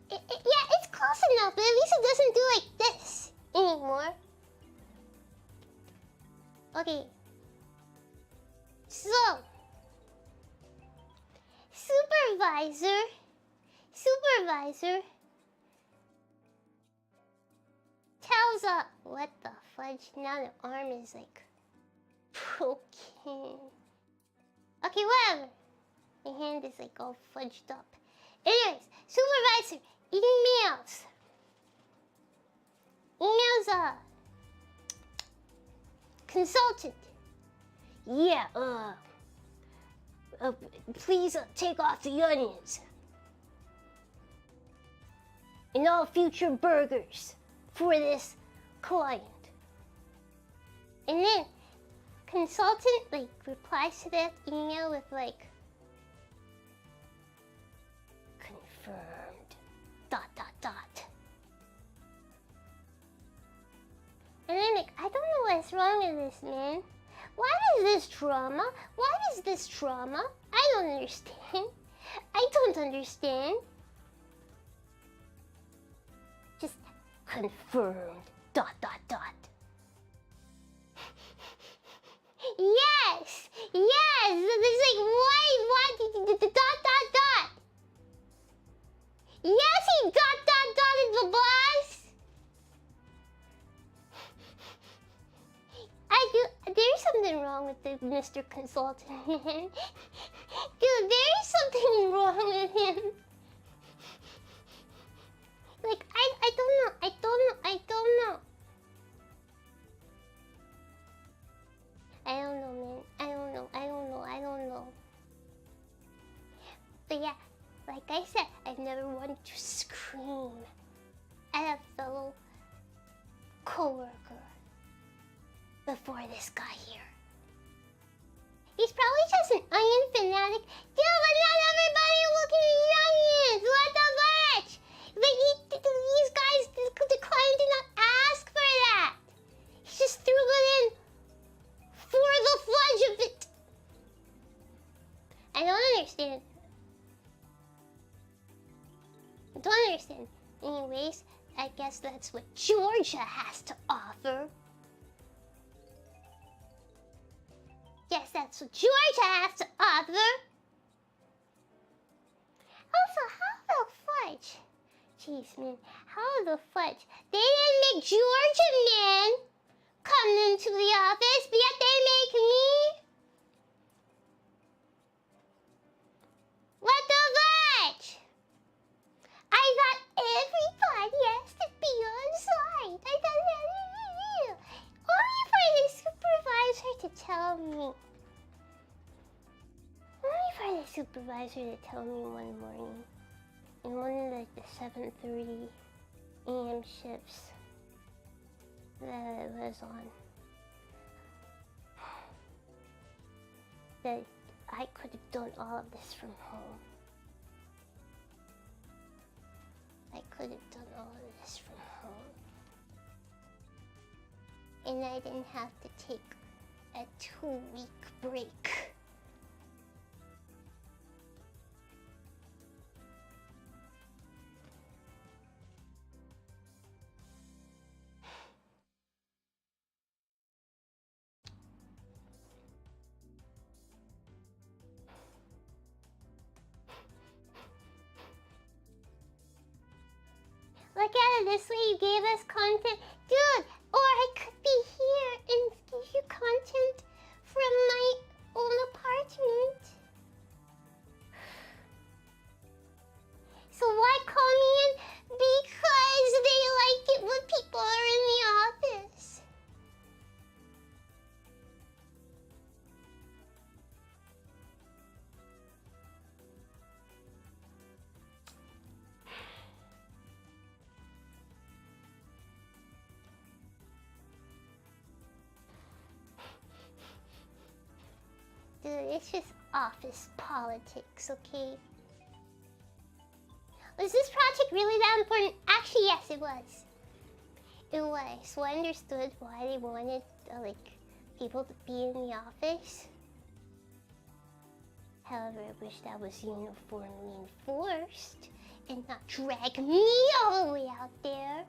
yeah, it's close enough, but at least it doesn't do like this anymore. Okay. So... Supervisor tells us... What the fudge? Now the arm is like... broken. Okay, whatever. My hand is like all fudged up. Anyways, supervisor, emails. Consultant. Yeah, please take off the onions. And all future burgers for this client. And then consultant like replies to that email with like confirmed ... And then like, I don't know what's wrong with this, man. Why is this drama? Why is this drama? I don't understand. I don't understand. Just confirmed ... Yes! Yes! It's like, why did ... Yes, he ... is the boss! There's something wrong with the Mr. Consultant, man. Dude, there's something wrong with him. Like, I don't know. I don't know. I don't know, man. I don't know. But yeah, like I said, I've never wanted to scream at a fellow coworker before this guy here. He's probably just an onion fanatic. Yeah, but not everybody looking at the onions. What the fudge? But these guys, the client did not ask for that. He just threw it in for the fudge of it. I don't understand. Anyways, I guess that's what Georgia has to offer. Guess that's what Georgia has to offer. Also, how the fudge? Jeez, man, how the fudge? They didn't make Georgia, man, come into the office, but yet they make me. What the fudge? I thought everybody has to be on site. I thought that only for the supervisor to tell me. Only for the supervisor to tell me one morning, in one of like the 7:30 a.m. shifts that I was on, that I could have done all of this from home. I could have done all of this from home. And I didn't have to take a 2-week break. this way you gave us content. Dude, or I could be here and give you content from my own apartment. So why call me in? Because they like it when people are in the office. Dude, it's just office politics, okay? Was this project really that important? Actually, yes, it was. It was. So I understood why they wanted, people to be in the office. However, I wish that was uniformly enforced and not drag me all the way out there.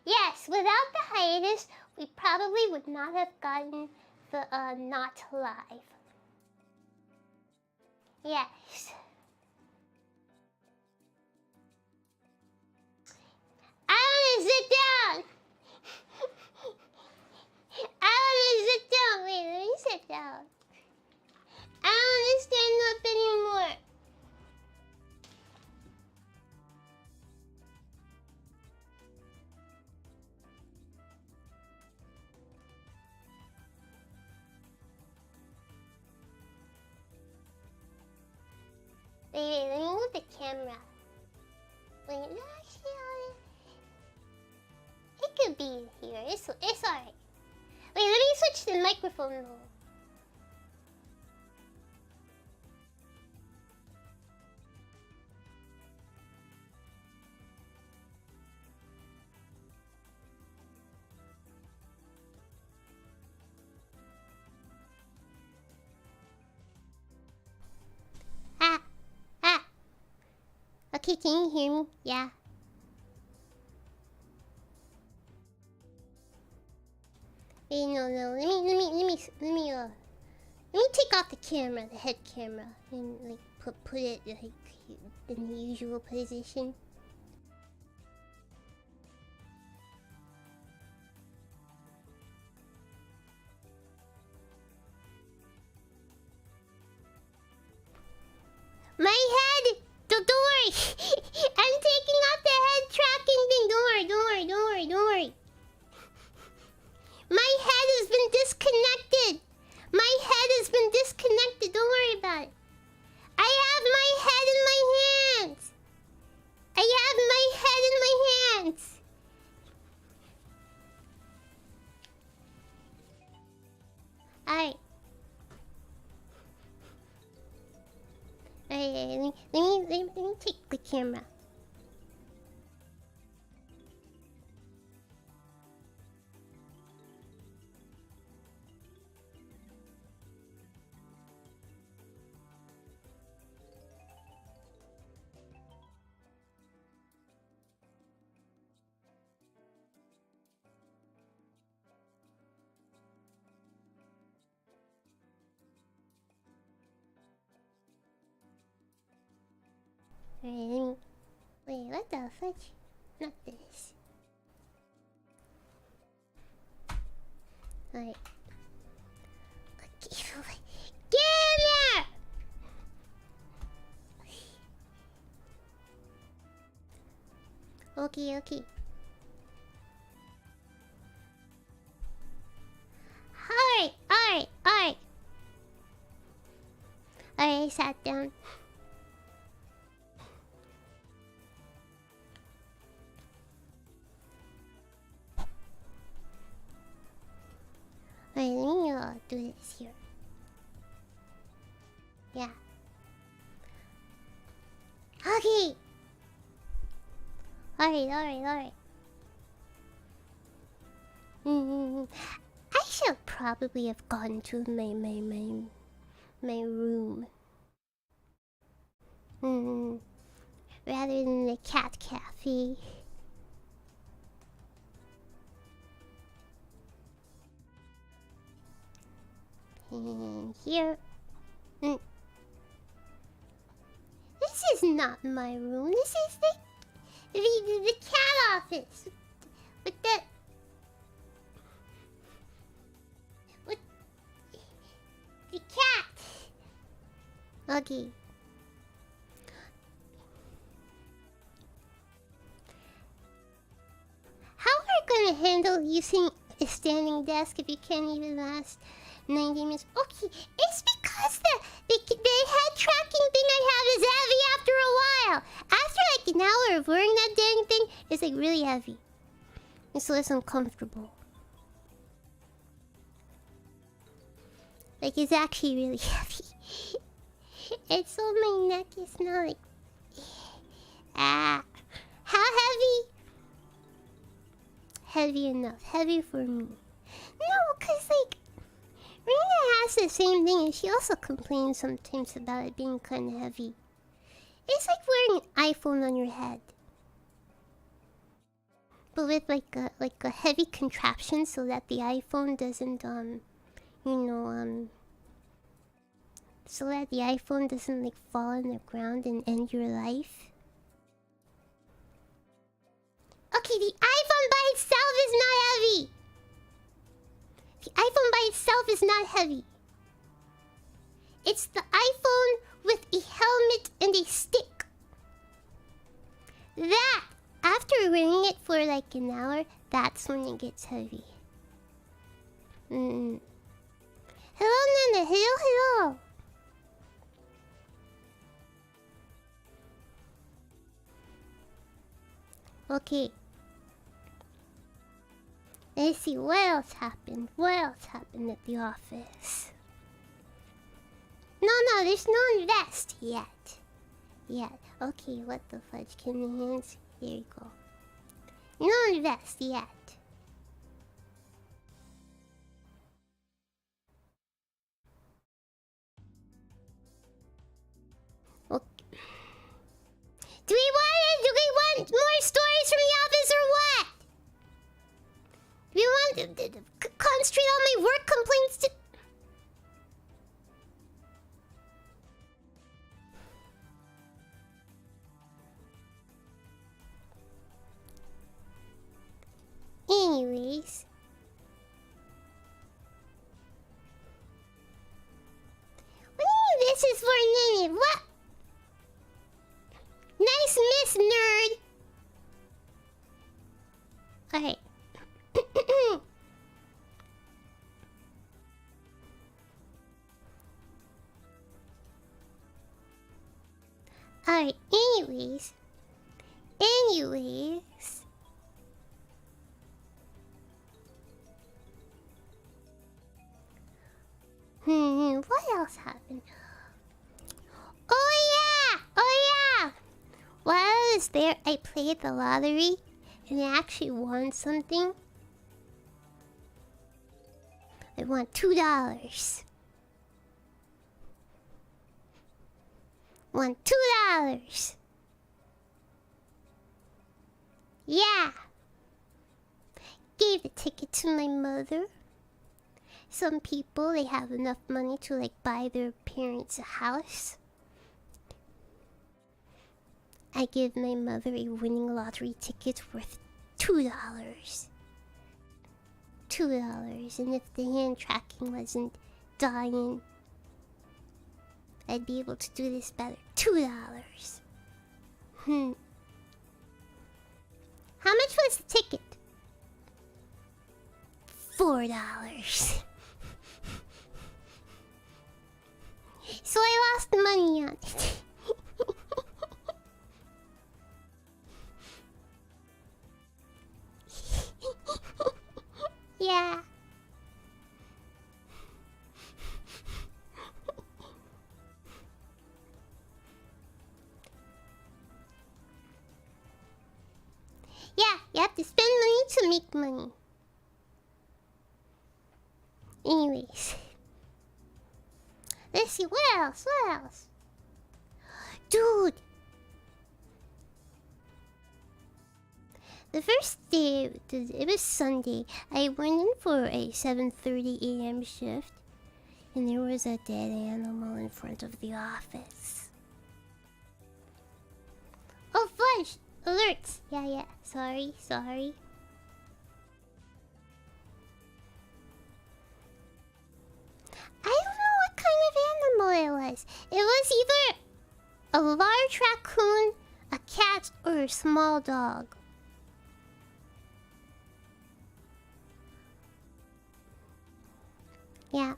Yes, without the hiatus, we probably would not have gotten the not live. Yes. I wanna sit down. I wanna sit down. Wait, let me sit down. I don't wanna stand up anymore. Wait, let me move the camera. Wait, no, actually, it could be in here. It's alright. Wait, let me switch the microphone though. Okay, can you hear me? Yeah. Wait, no. Let me take off the camera, the head camera, and put it in the usual position. My head! Don't worry! I'm taking off the head tracking thing. Don't worry. My head has been disconnected. Don't worry about it. I have my head in my hands. Alright. Let me take the camera. Alright, wait, what the fudge? Not this. Alright. Okay, camera! Okay. Alright. Alright, I sat down. Alright, let me do this here. Yeah. Okay. Alright. I should probably have gone to my room. Rather than the cat cafe. And here. This is not my room. This is the cat office. With the cat. Okay. How are you gonna handle using a standing desk if you can't even last 90 minutes? Okay, it's because the head tracking thing I have is heavy after a while. After like an hour of wearing that dang thing, it's like really heavy. It's less uncomfortable. Like it's actually really heavy. And so my neck is now like... how heavy? Heavy enough. Heavy for me. No, cause like... Rina has the same thing and she also complains sometimes about it being kinda heavy. It's like wearing an iPhone on your head. But with like a heavy contraption so that the iPhone doesn't so that the iPhone doesn't like fall on the ground and end your life. Okay, the iPhone by itself is not heavy. The iPhone by itself is not heavy. It's the iPhone with a helmet and a stick. That, after wearing it for like an hour, that's when it gets heavy. Hello, Nana. Hello. Okay. Let's see what else happened. What else happened at the office? No, there's no invest yet. Okay, what the fudge? Can the hands? Here you go. No invest yet. Okay. Do we want more stories from the office or what? Do we want to concentrate on my work complaints to... Anyways. What do you mean this is for Nini? What? Nice miss, nerd! Alright. Alright, anyways. What else happened? Oh yeah! While I was there, I played the lottery and I actually won something. I won $2. Won $2. Yeah. Gave the ticket to my mother. Some people, they have enough money to like buy their parents a house. I give my mother a winning lottery ticket worth $2. $2, and if the hand tracking wasn't dying, I'd be able to do this better. $2. How much was the ticket? $4. So I lost the money on it. Yeah. Yeah, you have to spend money to make money. Anyways. Let's see, what else? Dude! The first day, it was Sunday, I went in for a 7:30 a.m. shift. And there was a dead animal in front of the office. Oh, fudge! Alerts! Yeah. Sorry. I don't know what kind of animal it was. It was either a large raccoon, a cat, or a small dog. Yeah.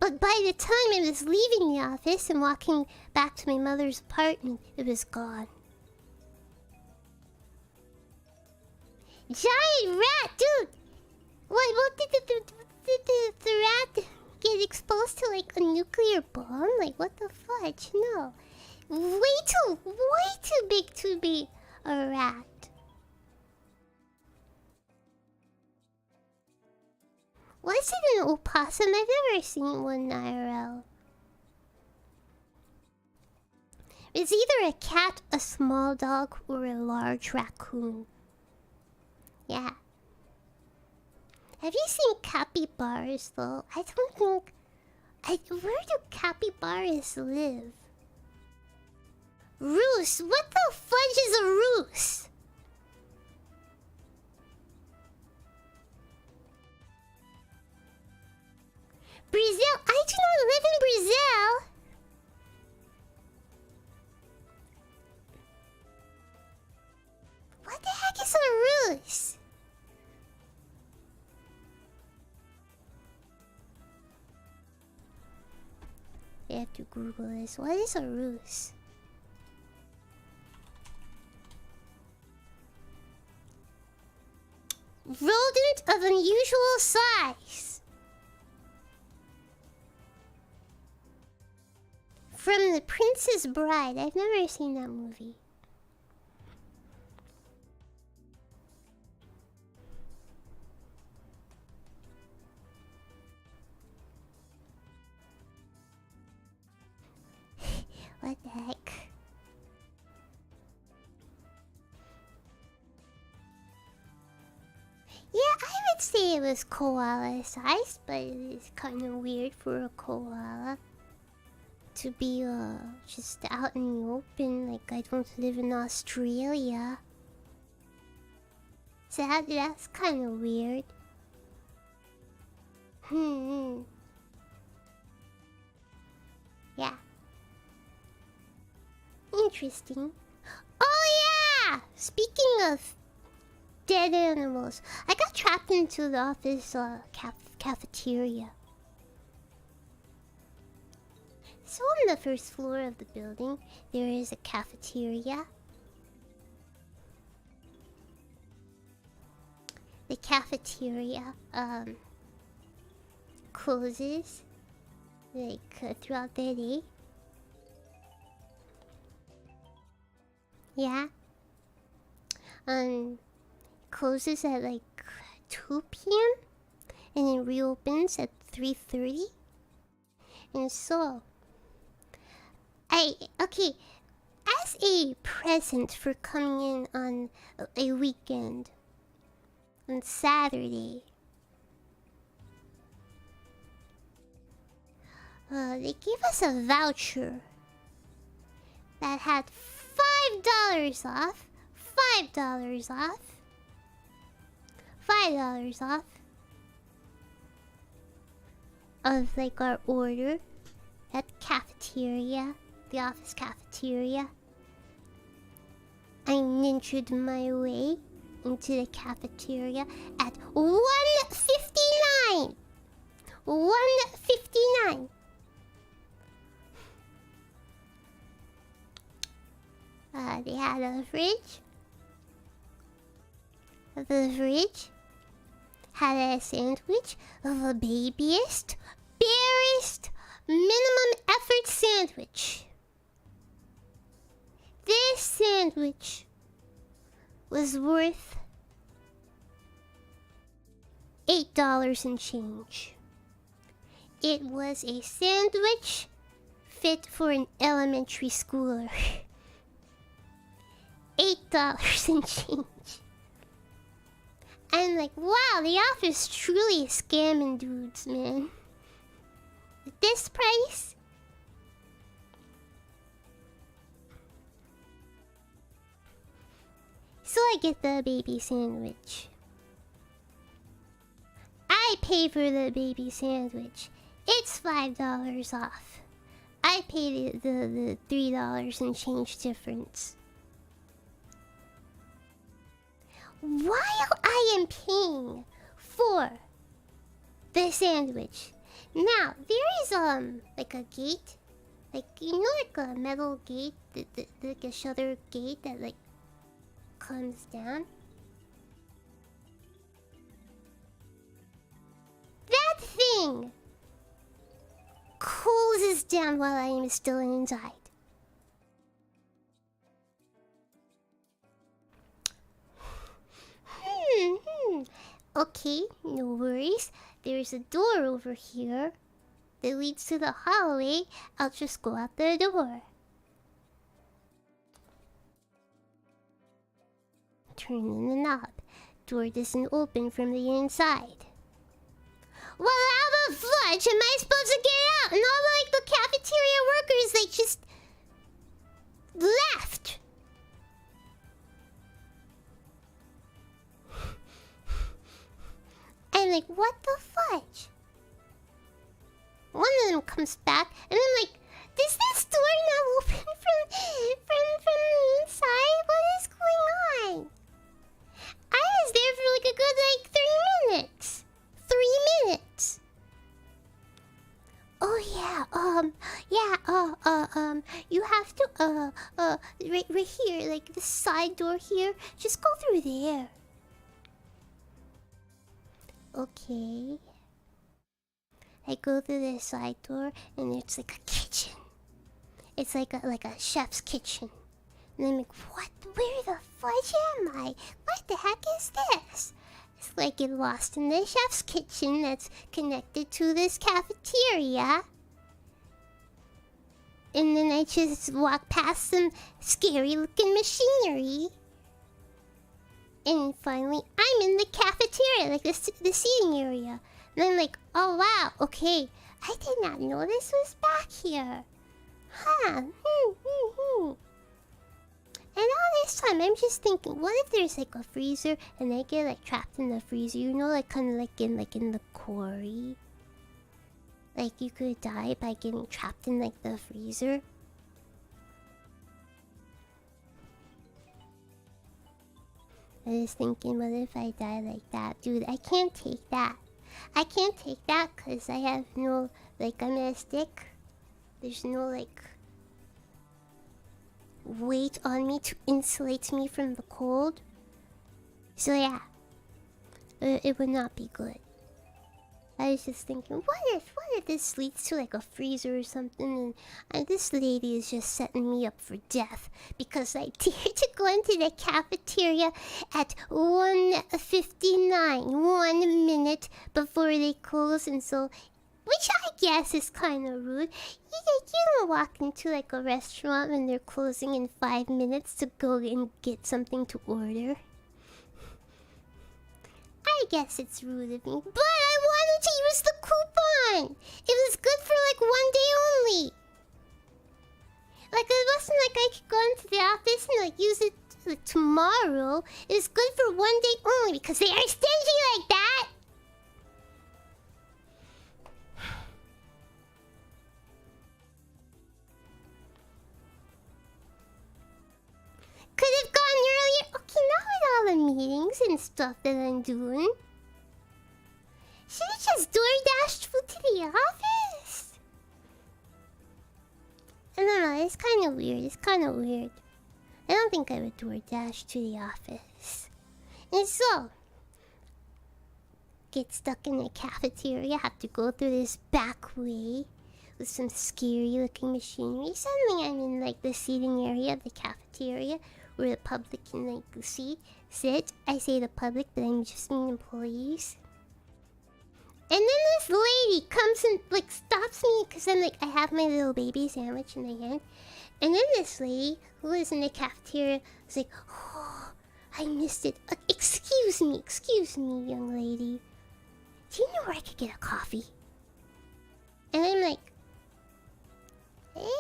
But by the time I was leaving the office and walking back to my mother's apartment, it was gone. Giant rat, dude! What did the rat get exposed to, like, a nuclear bomb? Like, what the fudge? No. Way too big to be a rat. Was it an opossum? I've never seen one IRL. It's either a cat, a small dog, or a large raccoon. Yeah. Have you seen capybaras, though? I don't think... Where do capybaras live? Roost? What the fudge is a roost? Brazil? I do not live in Brazil! What the heck is a roost? I have to Google this. What is a roost? Rodent of unusual size. From The Princess Bride. I've never seen that movie. What the heck? Yeah, I would say it was koala size, but it is kind of weird for a koala to be just out in the open. Like, I don't live in Australia. So that's kind of weird. Yeah. Interesting. Oh yeah! Speaking of dead animals, I got trapped into the office cafeteria. So on the first floor of the building, there is a cafeteria. The cafeteria closes like throughout the day. Yeah. Closes at like 2 p.m. and it reopens at 3:30. And so, okay, as a present for coming in on a weekend, on Saturday, they gave us a voucher that had $5 off. $5 off. $5 off of like our order at the cafeteria, the office cafeteria. I ninja'd my way into the cafeteria at 1:59. 1:59. They had a fridge. The fridge had a sandwich of the babiest, barest, minimum effort sandwich. This sandwich was worth $8 and change. It was a sandwich fit for an elementary schooler. $8 and change. I'm like, wow, the office truly is scamming dudes, man. At this price, So I get the baby sandwich. I pay for the baby sandwich. It's $5 off. I paid the $3 and change difference. While I am paying for the sandwich, now there is like a gate, like like a metal gate, like a shutter gate that like comes down. That thing closes down while I am still inside. Okay, no worries. There's a door over here that leads to the hallway. I'll just go out the door. Turn in the knob. Door doesn't open from the inside. Well, how the fudge am I supposed to get out? And all like the cafeteria workers, they just left. I'm like, what the fudge? One of them comes back, and I'm like, does this door not open from the inside? What is going on? I was there for like a good like 3 minutes. 3 minutes. Oh yeah, you have to right here, like the side door here. Just go through there. Okay. I go through the side door and it's like a kitchen. It's like a chef's kitchen. And I'm like, what? Where the fudge am I? What the heck is this? It's like get lost in the chef's kitchen that's connected to this cafeteria. And then I just walk past some scary looking machinery. And finally, I'm in the cafeteria, like the seating area. And I'm like, oh wow, okay. I did not know this was back here. Huh. And all this time, I'm just thinking, what if there's like a freezer and I get like trapped in the freezer? You know, like kind of like in the quarry. Like you could die by getting trapped in like the freezer. I was thinking, what if I die like that? Dude, I can't take that. I can't take that because I have no, like, I'm a stick. There's no, like, weight on me to insulate me from the cold. So, yeah. It would not be good. I was just thinking, what if this leads to like a freezer or something, and this lady is just setting me up for death because I dared to go into the cafeteria at 1:59, 1 minute before they close, and so, which I guess is kind of rude. You don't walk into like a restaurant when they're closing in 5 minutes to go and get something to order. I guess it's rude of me, but I wanted to use the coupon. It was good for like 1 day only. Like it wasn't like I could go into the office and like use it like, tomorrow. It was good for 1 day only because they are stingy like that. Could have gone earlier. Okay, not with all the meetings and stuff that I'm doing. Should have just door-dashed food to the office. I don't know, it's kind of weird. It's kind of weird. I don't think I would door-dash to the office. And so, get stuck in the cafeteria, have to go through this back way with some scary-looking machinery. Suddenly I'm in like the seating area of the cafeteria, where the public can like sit. I say the public, but I'm just mean employees. And then this lady comes and like stops me because I'm like, I have my little baby sandwich in my hand. And then this lady who is in the cafeteria was like, oh, I missed it. Excuse me, young lady. Do you know where I could get a coffee? And I'm like, hey.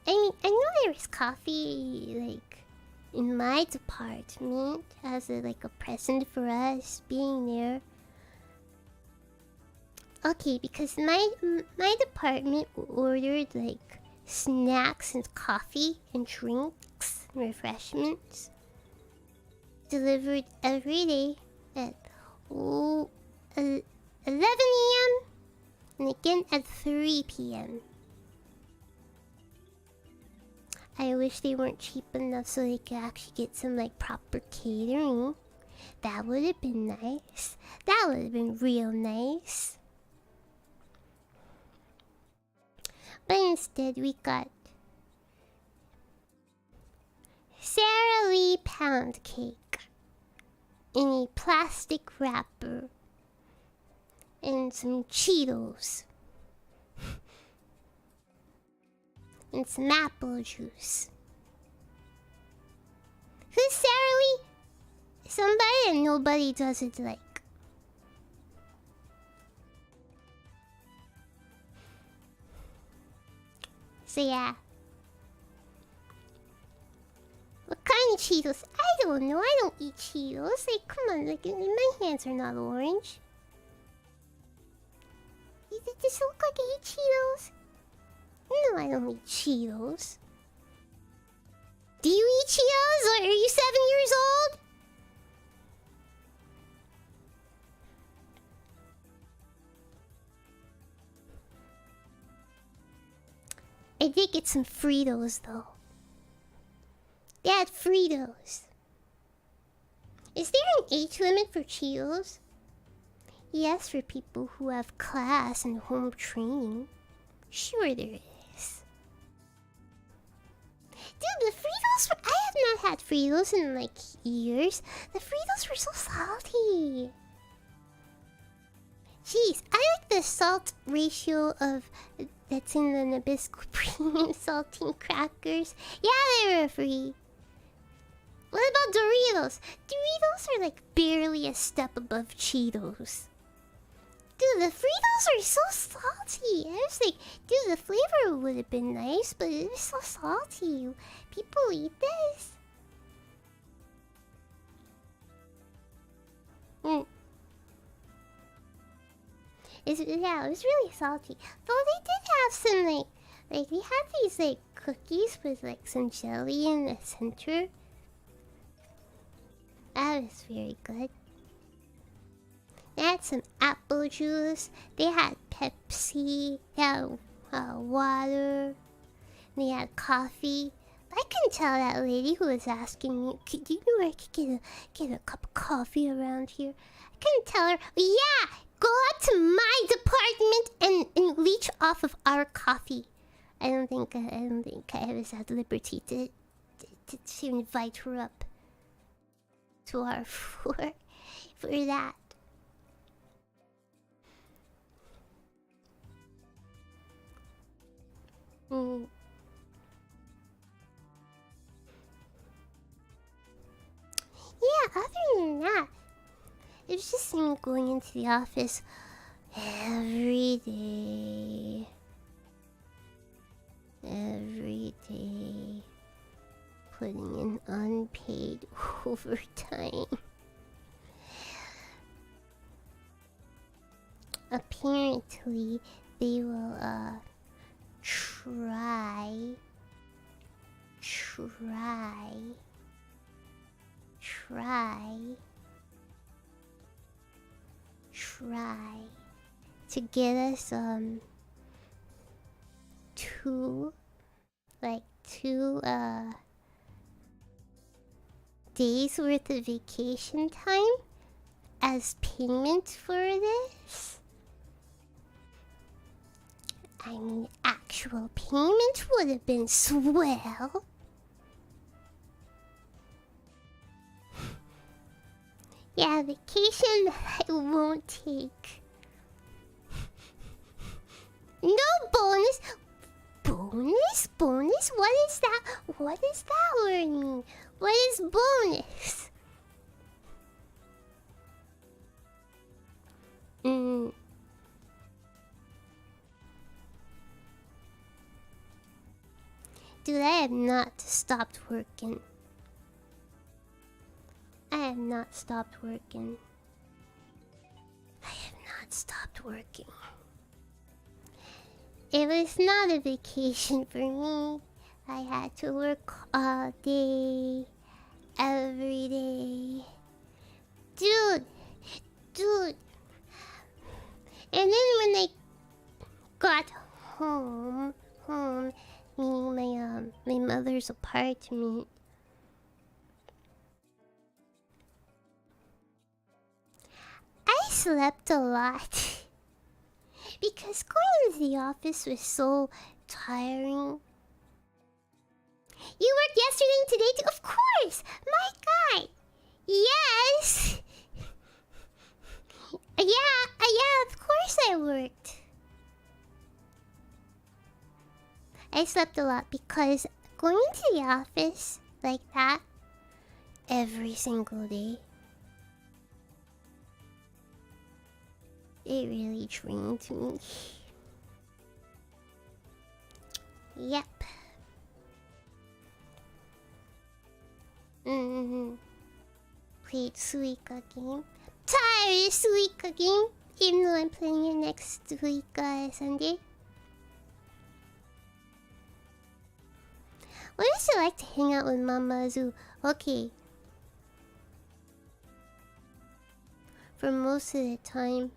I mean, I know there's coffee, like, in my department as like a present for us being there. Okay, because my department ordered like snacks and coffee and drinks and refreshments delivered every day at 11 a.m. and again at 3 p.m. I wish they weren't cheap enough so they could actually get some like proper catering. That would have been nice. That would have been real nice. But instead we got Sara Lee pound cake in a plastic wrapper and some Cheetos and some apple juice. Who's Sara Lee? Somebody that nobody doesn't like. So yeah. What kind of Cheetos? I don't know. I don't eat Cheetos. Like, come on. Like, my hands are not orange. Does this look like I eat Cheetos? No, I don't eat Cheetos. Do you eat Cheetos? Or are you 7 years old? I did get some Fritos though. They had Fritos. Is there an age limit for Cheetos? Yes, for people who have class and home training. Sure there is. Dude, the Fritos were... I have not had Fritos in like years. The Fritos were so salty. Jeez, I like the salt ratio of... that's in the Nabisco Premium Saltine Crackers. Yeah, they were free. What about Doritos? Doritos are like barely a step above Cheetos. Dude, the Fritos are so salty. I was like, dude, the flavor would have been nice, but it was so salty. People eat this? Yeah, it was really salty. Though they did have some like they had these like cookies with like some jelly in the center. That was very good. They had some apple juice. They had Pepsi. They had water. They had coffee. I couldn't tell that lady who was asking me, do you know where I could get a cup of coffee around here? I couldn't tell her. Yeah, go out to my department and leech off of our coffee. I don't think I was at liberty to invite her up to our floor for that. Yeah, other than that, it was just me going into the office every day. Every day. Putting in unpaid overtime. Apparently, they will, try to get us, two days worth of vacation time as payment for this. I mean, actual payment would have been swell. Yeah, vacation I won't take. No bonus. Bonus? What is that? What is that word mean? What is bonus? Dude, I have not stopped working. have not stopped working. I have not stopped working. It was not a vacation for me. I had to work all day, every day. Dude! And then when I got home, meaning my mother's apartment, I slept a lot. Because going to the office was so tiring. You worked yesterday and today too? Of course! My guy! Yes! Yeah, of course I worked. I slept a lot because going to the office like that every single day, it really drained me. Yep. Played Suika game. Tired Suika game. Even though I'm playing it next week, Sunday. What is it like to hang out with Mama Zoo? Okay. For most of the time,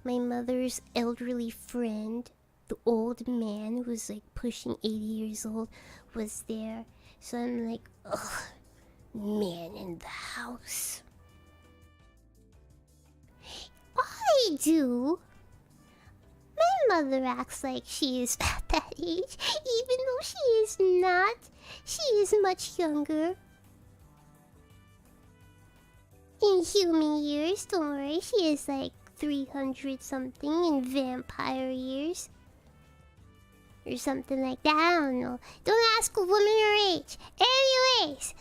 my mother's elderly friend, the old man who's like pushing 80 years old, was there. So I'm like, ugh, man in the house. All I do, my mother acts like she is at that age, even though she is not. She is much younger. In human years, don't worry, she is like 300 something in vampire years. Or something like that, I don't know. Don't ask a woman her age. Anyways,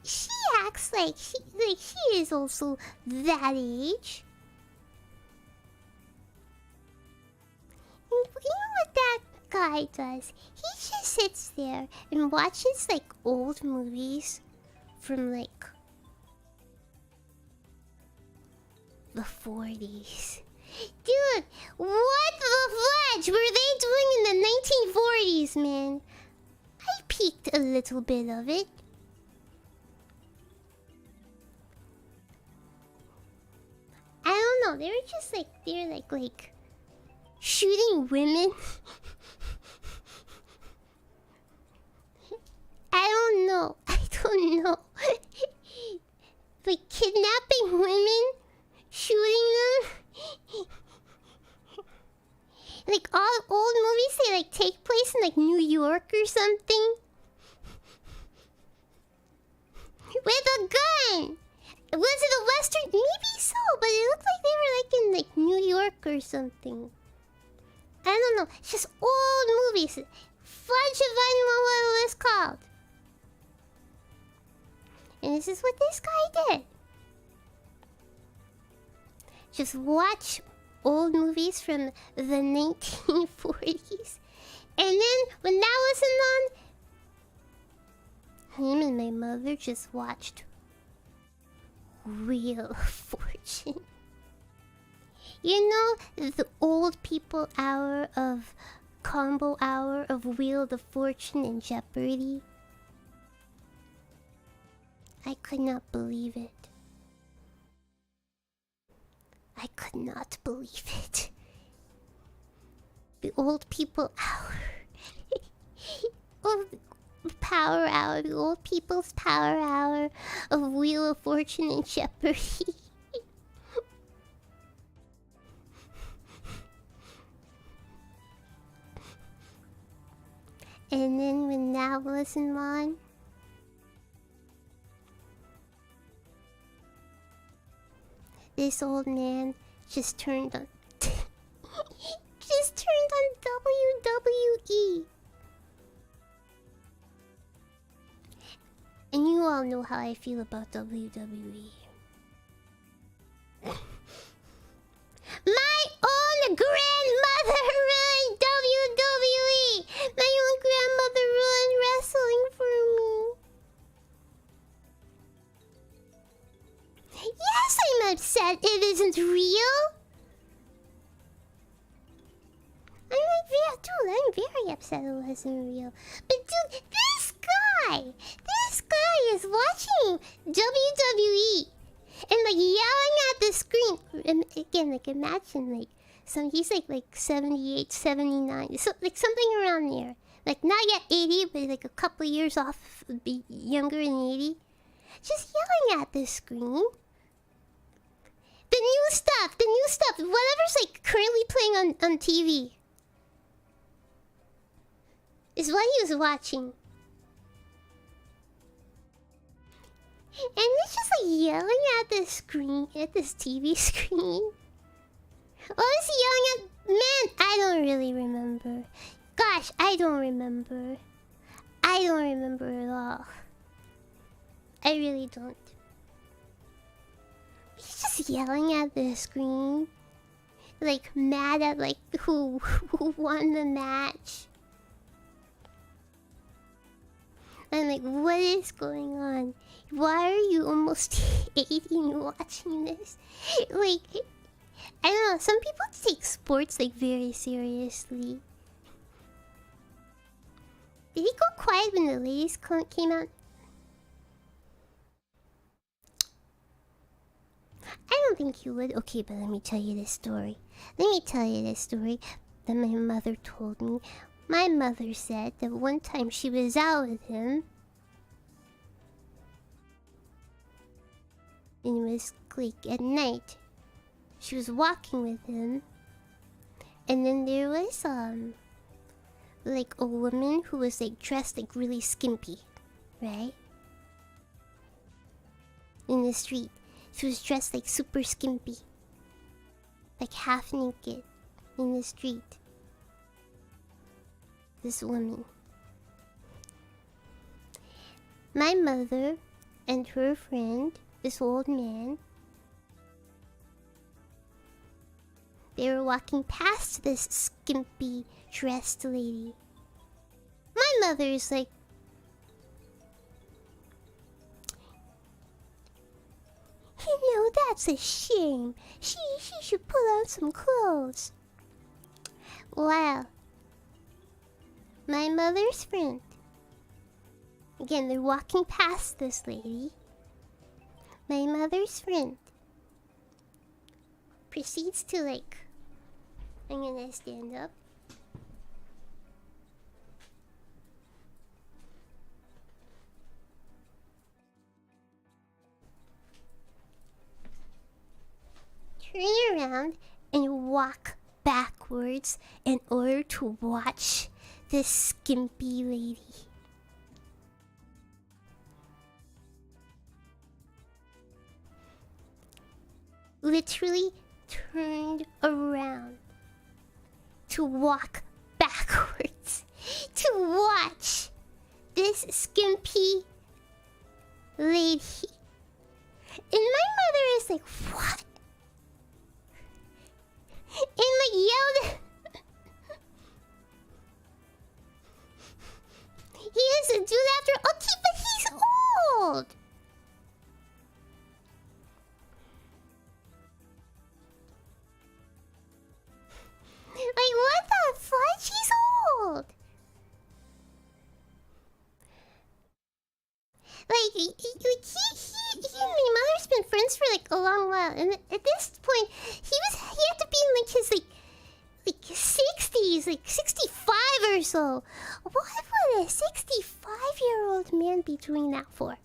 she acts like she is also that age. And you know what that guy does? He just sits there and watches like old movies from like the 40s. Dude, what the fudge were they doing in the 1940s, man? I peeked a little bit of it. I don't know, they were just like, they're like shooting women. I don't know. Like kidnapping women, shooting them. Like all old movies, they like take place in like New York or something. With a gun. Was it a western? Maybe so, but it looked like they were like in like New York or something. I don't know. It's just old movies. Fudge if I know what it was called. And this is what this guy did. Just watch old movies from the 1940s. And then when that wasn't on, him and my mother just watched Wheel of Fortune. You know, the old people hour of combo hour of Wheel of Fortune and Jeopardy? I could not believe it. I could not believe it. The old people hour. Oh, power hour. The old people's power hour of Wheel of Fortune and Jeopardy. And then when that wasn't on, this old man just turned on WWE. And you all know how I feel about WWE. My own grandmother ruined WWE. My own grandmother ruined wrestling for me. upset it isn't real? I'm very upset it wasn't real. But dude, this guy is watching WWE and like yelling at the screen. And again, like imagine like he's like 78, 79, so like something around there. Like not yet 80, but like a couple years off, be younger than 80. Just yelling at the screen. The new stuff, whatever's like currently playing on TV. Is what he was watching. And he's just like yelling at the screen, at this TV screen. What was he yelling at? Man, I don't really remember. Gosh, I don't remember. I don't remember at all. I really don't. He's just yelling at the screen. Like mad at like who won the match. I'm like, what is going on? Why are you almost 80 watching this? Like, I don't know. Some people take sports like very seriously. Did he go quiet when the ladies came out? I don't think he would. Okay, but let me tell you this story. That my mother told me. My mother said that one time she was out with him. And it was like at night. She was walking with him. And then there was like a woman who was like dressed like really skimpy, right? In the street. She was dressed like super skimpy. Like half naked in the street. This woman. My mother and her friend, this old man, they were walking past this skimpy dressed lady. My mother is like, you know, that's a shame. She should put on some clothes. Well, my mother's friend. Again, they're walking past this lady. My mother's friend proceeds to like... I'm gonna stand up. Turn around and walk backwards in order to watch this skimpy lady. Literally turned around to walk backwards to watch this skimpy lady. And my mother is like, what? And like yelled. He doesn't do that after. Okay, but he's old. Like, what the fuck? She's old. Like, he and my mother's been friends for like a long while, and at this point, he had to be in like his like 60s, like 65 or so. What would a 65-year-old man be doing that for?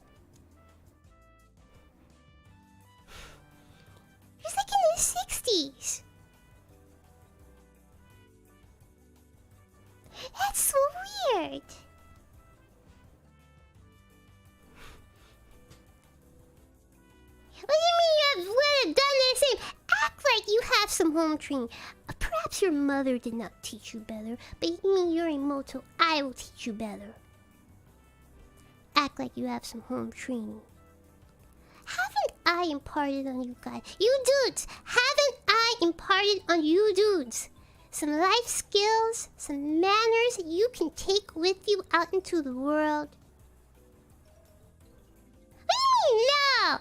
He's like in his 60s. That's so weird. What do you mean you would have done the same? Act like you have some home training. Perhaps your mother did not teach you better, but you mean you're imouto. I will teach you better. Act like you have some home training. Haven't I imparted on you guys? You dudes! Haven't I imparted on you dudes some life skills, some manners that you can take with you out into the world? What do you mean, no?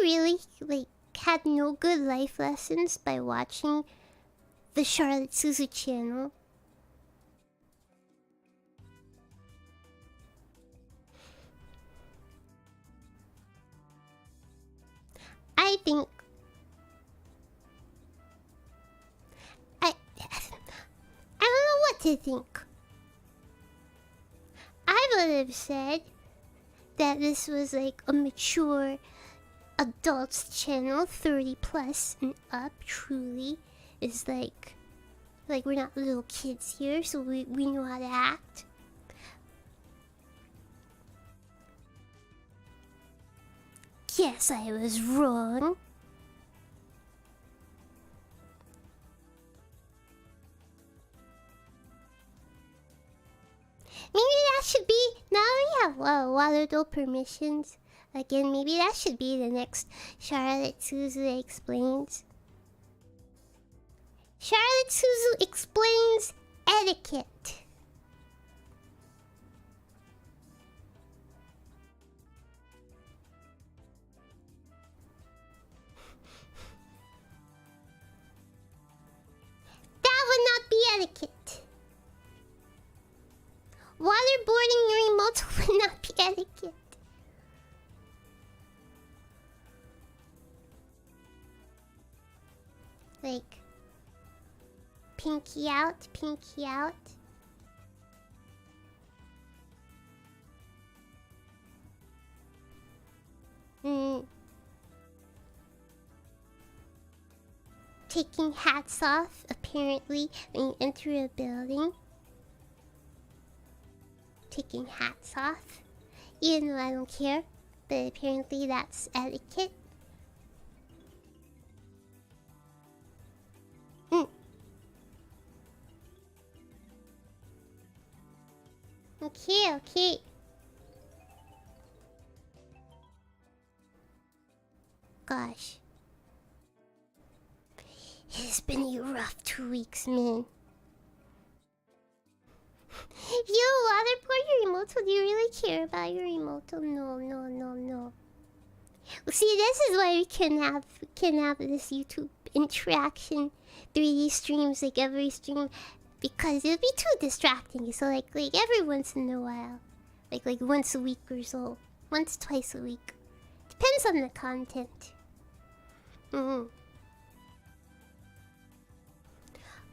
really like had no good life lessons by watching the Charlotte Suzu channel? I think I don't know what to think. I would have said that this was like a mature adults channel, 30 plus and up. Truly is like we're not little kids here, so we know how to act. Guess I was wrong. Maybe that should be, now we have water door permissions. Again, maybe that should be the next Charlotte Suzu Explains. Charlotte Suzu Explains Etiquette. That would not be etiquette. Waterboarding your emote would not be etiquette. Like, pinky out, pinky out. Taking hats off, apparently, when you enter a building. Taking hats off. Even though I don't care, but apparently that's etiquette. Okay. Gosh. It's been a rough 2 weeks, man. If you waterboard your emote, do you really care about your emote? No. Well, see, this is why we can have this YouTube interaction 3D streams, like every stream, because it would be too distracting. So like every once in a while, like once a week or so, once twice a week, depends on the content.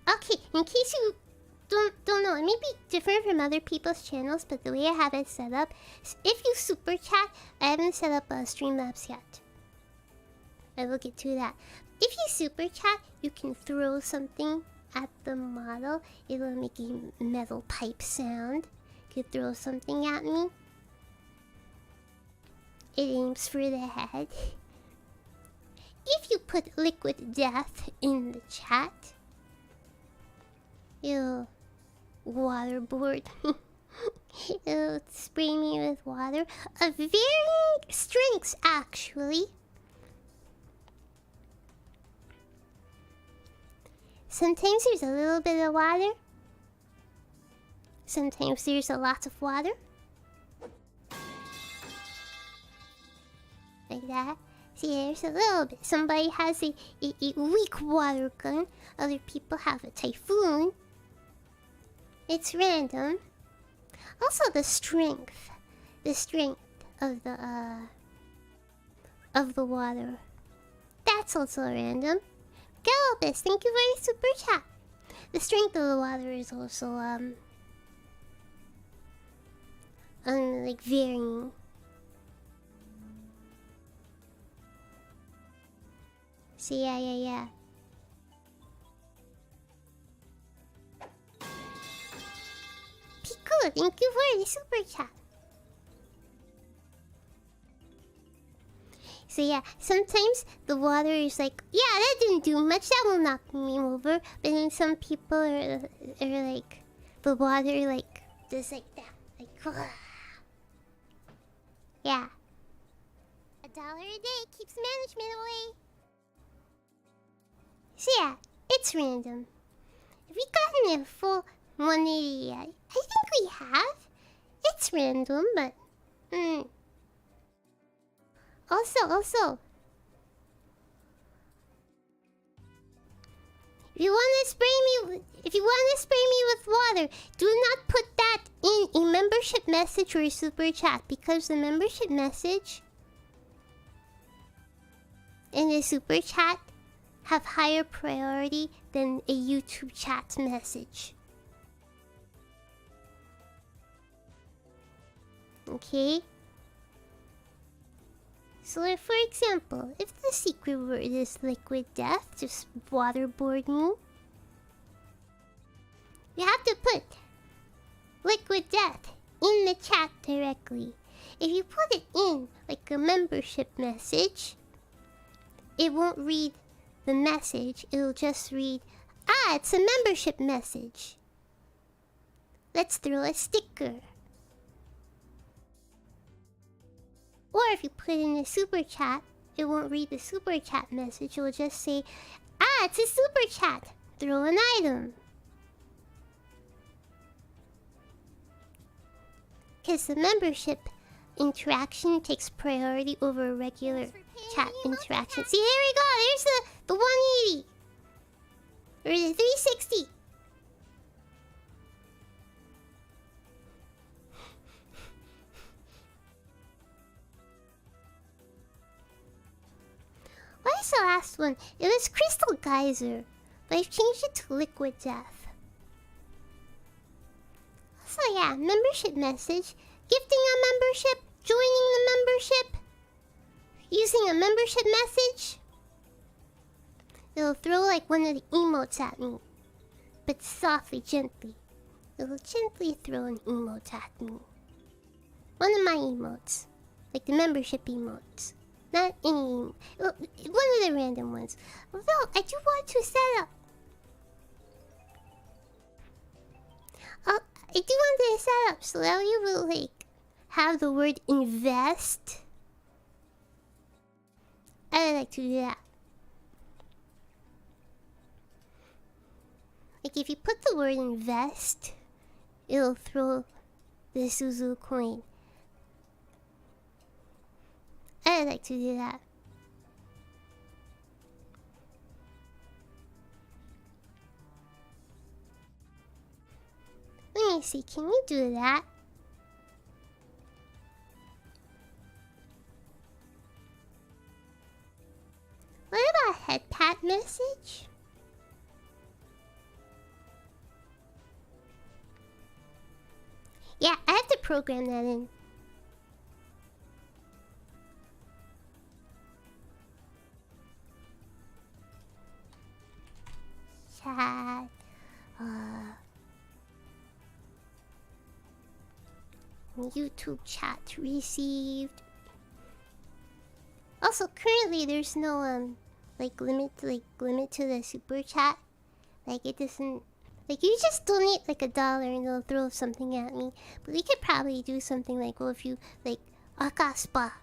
Okay, in case you don't know, it may be different from other people's channels, but the way I have it set up, if you super chat, I haven't set up Streamlabs yet. I will get to that. If you super chat, you can throw something at the model. It will make a metal pipe sound. You could throw something at me. It aims for the head. If you put liquid death in the chat, it'll waterboard. It'll spray me with water of varying strengths, actually. Sometimes there's a little bit of water. Sometimes there's a lot of water. Like that. See, there's a little bit. Somebody has a weak water gun. Other people have a typhoon. It's random. Also the strength. The strength of the water. That's also random. Galbus, thank you for your super chat. The strength of the water is also like varying. So yeah. Piku, thank you for the super chat. So yeah, sometimes the water is like, yeah, that didn't do much, that will knock me over. But then some people are like, the water like, just like that. Like, yeah. $1 a day keeps management away. So yeah, it's random. Have we gotten a full 180 yet? I think we have. It's random, but... Also, If you want to spray me with water, do not put that in a membership message or a super chat, because the membership message and the super chat have higher priority than a YouTube chat message. Okay? So like, for example, if the secret word is liquid death, just waterboard me, you have to put liquid death in the chat directly. If you put it in like a membership message, it won't read the message. It'll just read, ah, it's a membership message. Let's throw a sticker. Or if you put in a super chat, it won't read the super chat message. It will just say, ah, it's a super chat. Throw an item. Because the membership interaction takes priority over regular chat interaction. See, there we go. There's the 180. Or the 360. What is the last one? It was Crystal Geyser, but I've changed it to Liquid Death. So yeah, membership message. Gifting a membership, joining the membership, using a membership message. It'll throw like one of the emotes at me, but softly, gently. It'll gently throw an emote at me. One of my emotes, like the membership emotes. Not any... one of the random ones. Although, I do want to set up... I do want to set up so that you will, like, have the word invest. I like to do that. Like, if you put the word invest, it'll throw the Suzu coin. I like to do that. Let me see, can you do that? What about head pat message? Yeah, I have to program that in. Chat. YouTube chat received. Also, currently there's no limit to the super chat. Like, it doesn't, like, you just donate like $1 and they'll throw something at me. But we could probably do something like, well, if you like Akaspa,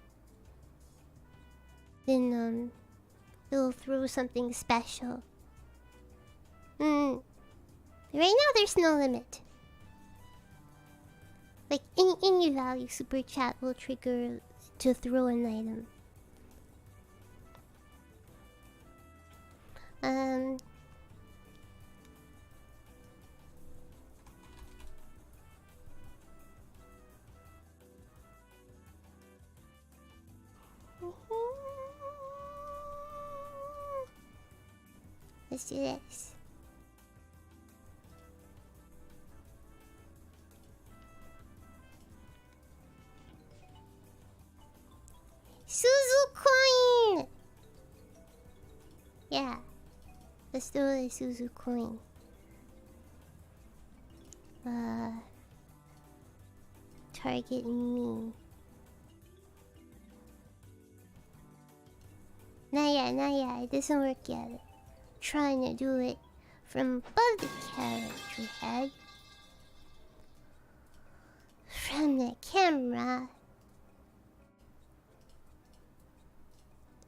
then it'll throw something special. Right now there's no limit. Like, any value super chat will trigger to throw an item. Let's do this. Suzu coin! Yeah. Let's do the Suzu coin. Target me. Not yet. It doesn't work yet. Trying to do it from above the character head. From the camera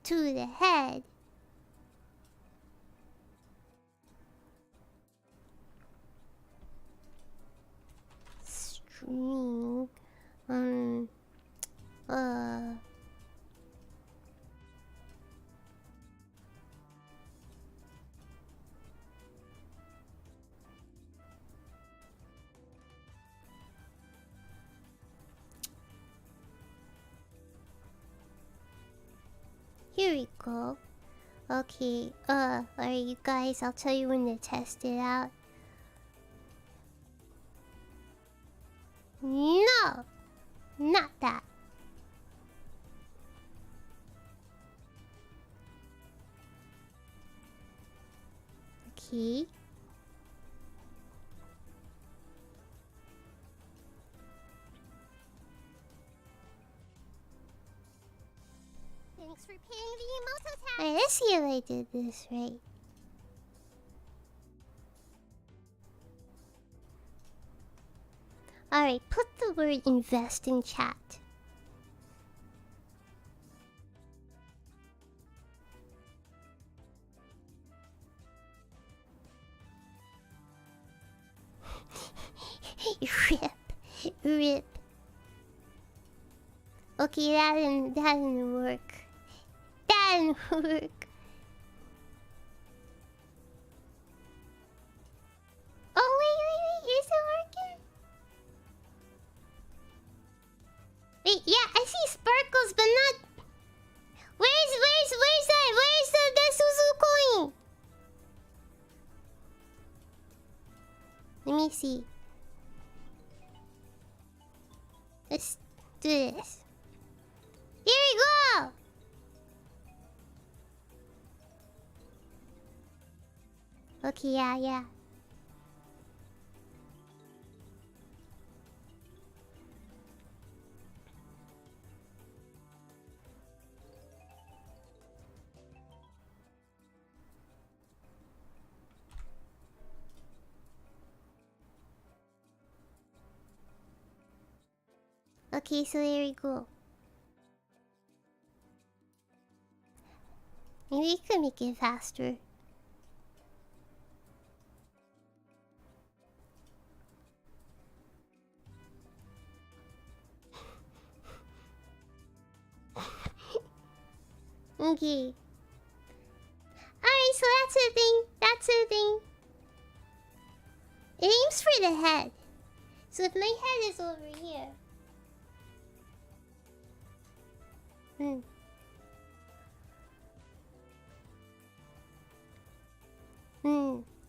to the head. String. Here we go. Okay, alright you guys, I'll tell you when to test it out. No! Not that. Okay. Thanks for paying the imouto tax. Alright, let's see if I did this right. Alright, put the word invest in chat. Rip. Rip. Okay, that didn't work. That didn't work. Oh, wait, is it working? Wait, yeah, I see sparkles, but not... Where's that? Where's the Suzu coin? Let me see. Let's do this. Here we go! Okay, yeah. Okay, so there we go. Maybe we could make it faster. Okay. Alright, so that's a thing. It aims for the head. So if my head is over here...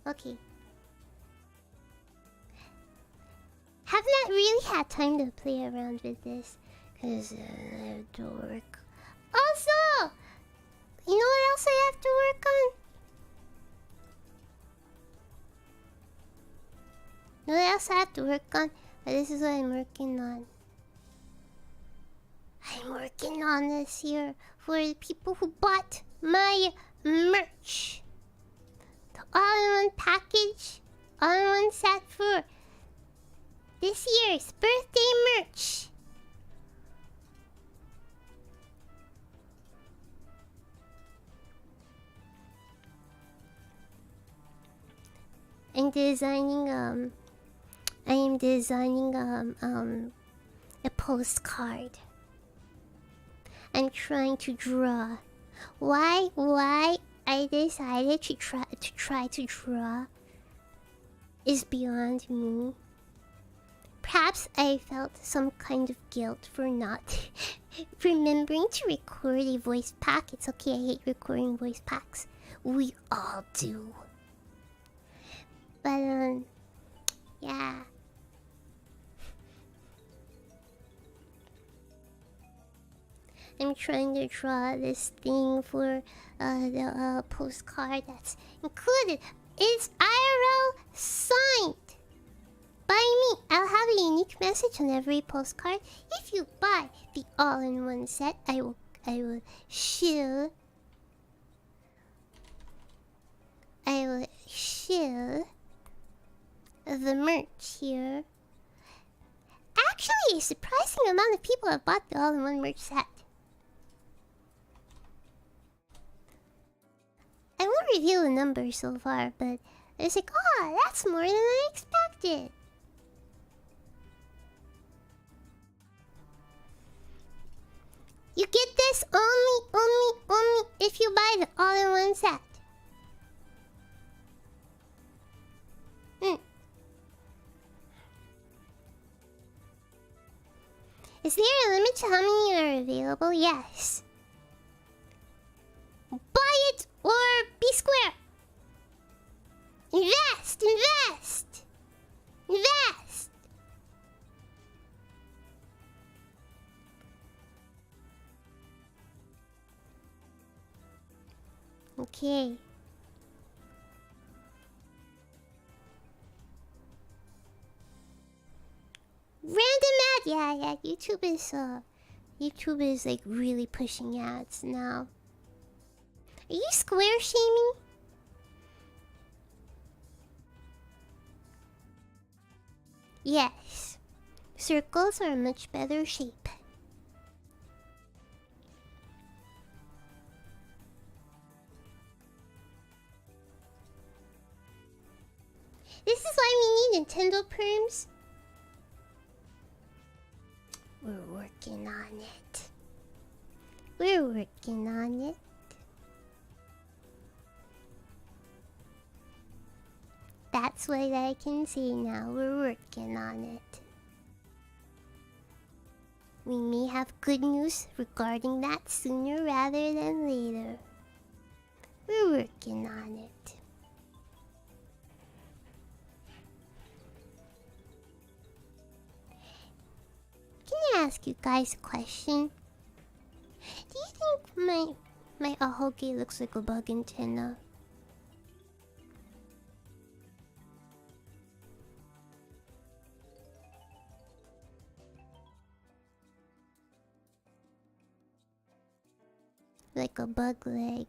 Okay. Have not really had time to play around with this. Because to work. Also! You know what else I have to work on? You know what else I have to work on? This is what I'm working on. I'm working on this here for the people who bought my merch. The all-in-one package, all-in-one set for this year's birthday merch. I am designing a postcard. I'm trying to draw. Why I decided to try to draw is beyond me. Perhaps I felt some kind of guilt for not remembering to record a voice pack. It's okay, I hate recording voice packs. We all do. But yeah. I'm trying to draw this thing for the postcard that's included. It's IRL signed by me. I'll have a unique message on every postcard. If you buy the all-in-one set, I will shill the merch here. Actually, a surprising amount of people have bought the all-in-one merch set. I won't reveal the number so far, but it's like, oh, that's more than I expected. You get this only if you buy the all-in-one set. Is there a limit to how many are available? Yes. Invest! Invest! Invest! Okay. Random ad, yeah. YouTube is like really pushing ads now. Are you square shaming? Yes. Circles are a much better shape. This is why we need Nintendo perms. We're working on it. We're working on it. That's what I can say now. We're working on it. We may have good news regarding that sooner rather than later. We're working on it. Can I ask you guys a question? Do you think my ahoge looks like a bug antenna? Like a bug leg.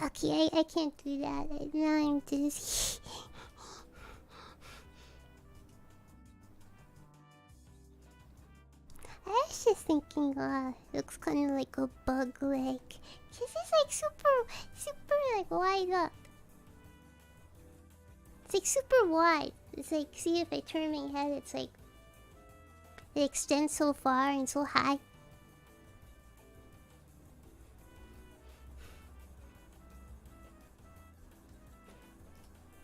Okay, I can't do that. Now I'm dizzy. I was just thinking, it looks kind of like a bug leg. Cause it's like super like wide up. It's like super wide. It's like, see if I turn my head, it's like it extends so far and so high.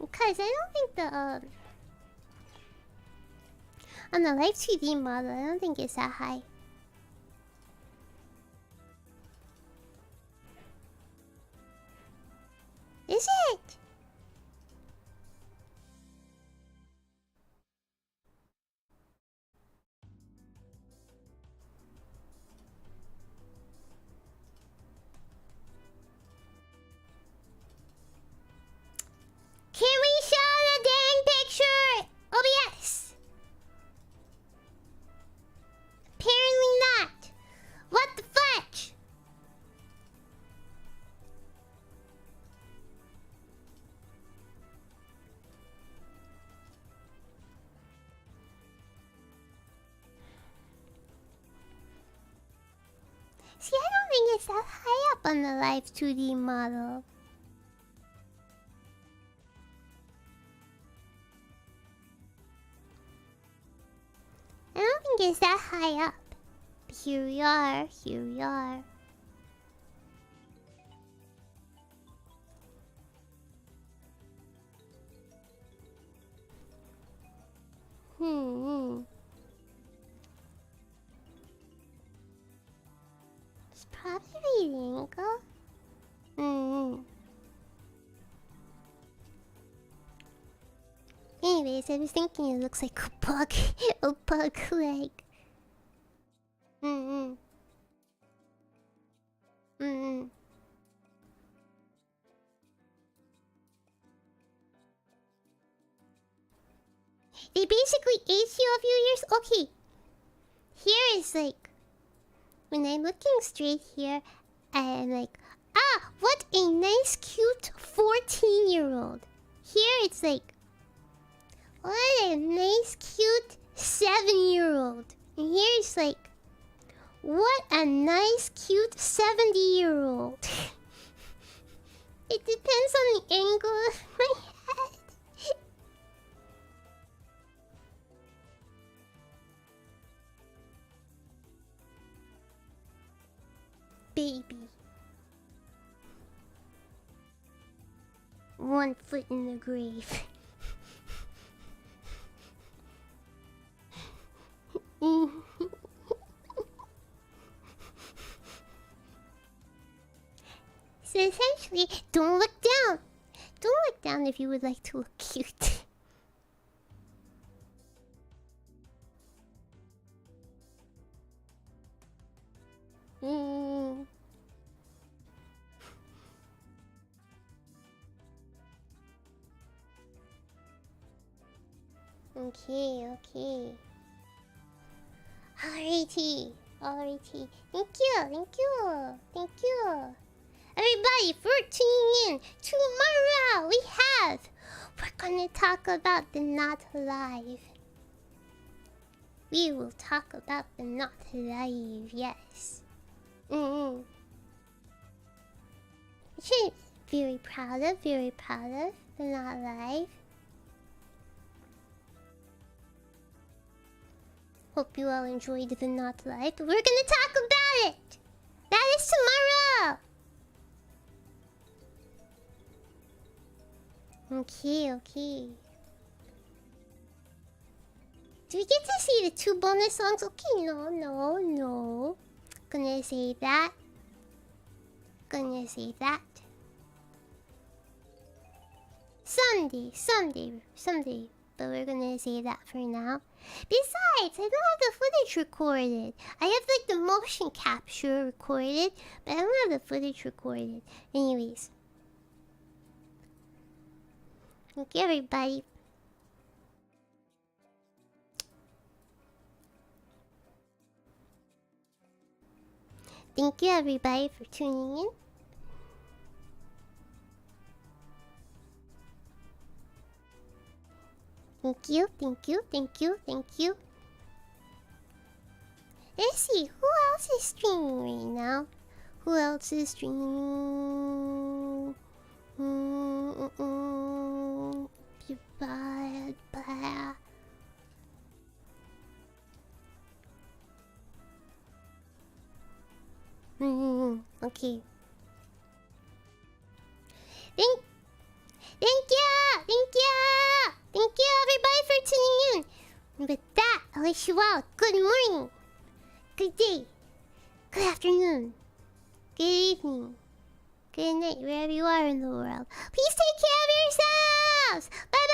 Because I don't think the on the live 2D model, I don't think it's that high. Is it? Can we show the dang picture? OBS? Apparently not. What the fudge? See, I don't think it's that high up on the live 2D model. I don't think it's that high up. But here we are, here we are. It's probably the angle. Anyways, I was thinking it looks like a bug, a bug leg. They basically aged you a few years. Okay, here is like when I'm looking straight here, I'm like, ah, what a nice, cute 14-year-old. Here it's like, what a nice, cute 7-year-old. And here it's like, what a nice, cute 70-year-old. It depends on the angle of my head. Baby. 1 foot in the grave. Don't look down. Don't look down if you would like to look cute. Okay, okay. Alrighty, alrighty. Thank you. Everybody, for tuning in. Tomorrow we're gonna talk about the not alive. We will talk about the not alive, yes. Which I'm very proud of, the not alive. Hope you all enjoyed the not alive, but we're gonna talk about it! That is tomorrow! Okay. Do we get to see the 2 bonus songs? Okay, no. Gonna say that. Someday. But we're gonna say that for now. Besides, I don't have the footage recorded. I have like the motion capture recorded, but I don't have the footage recorded. Anyways. Thank you, everybody. Thank you, everybody, for tuning in. Thank you. Let's see, who else is streaming right now? Who else is streaming? Okay. Thank you, everybody, for tuning in. And with that, I wish you all good morning, good day, good afternoon, good evening, good night, wherever you are in the world. Please take care of yourselves. Bye.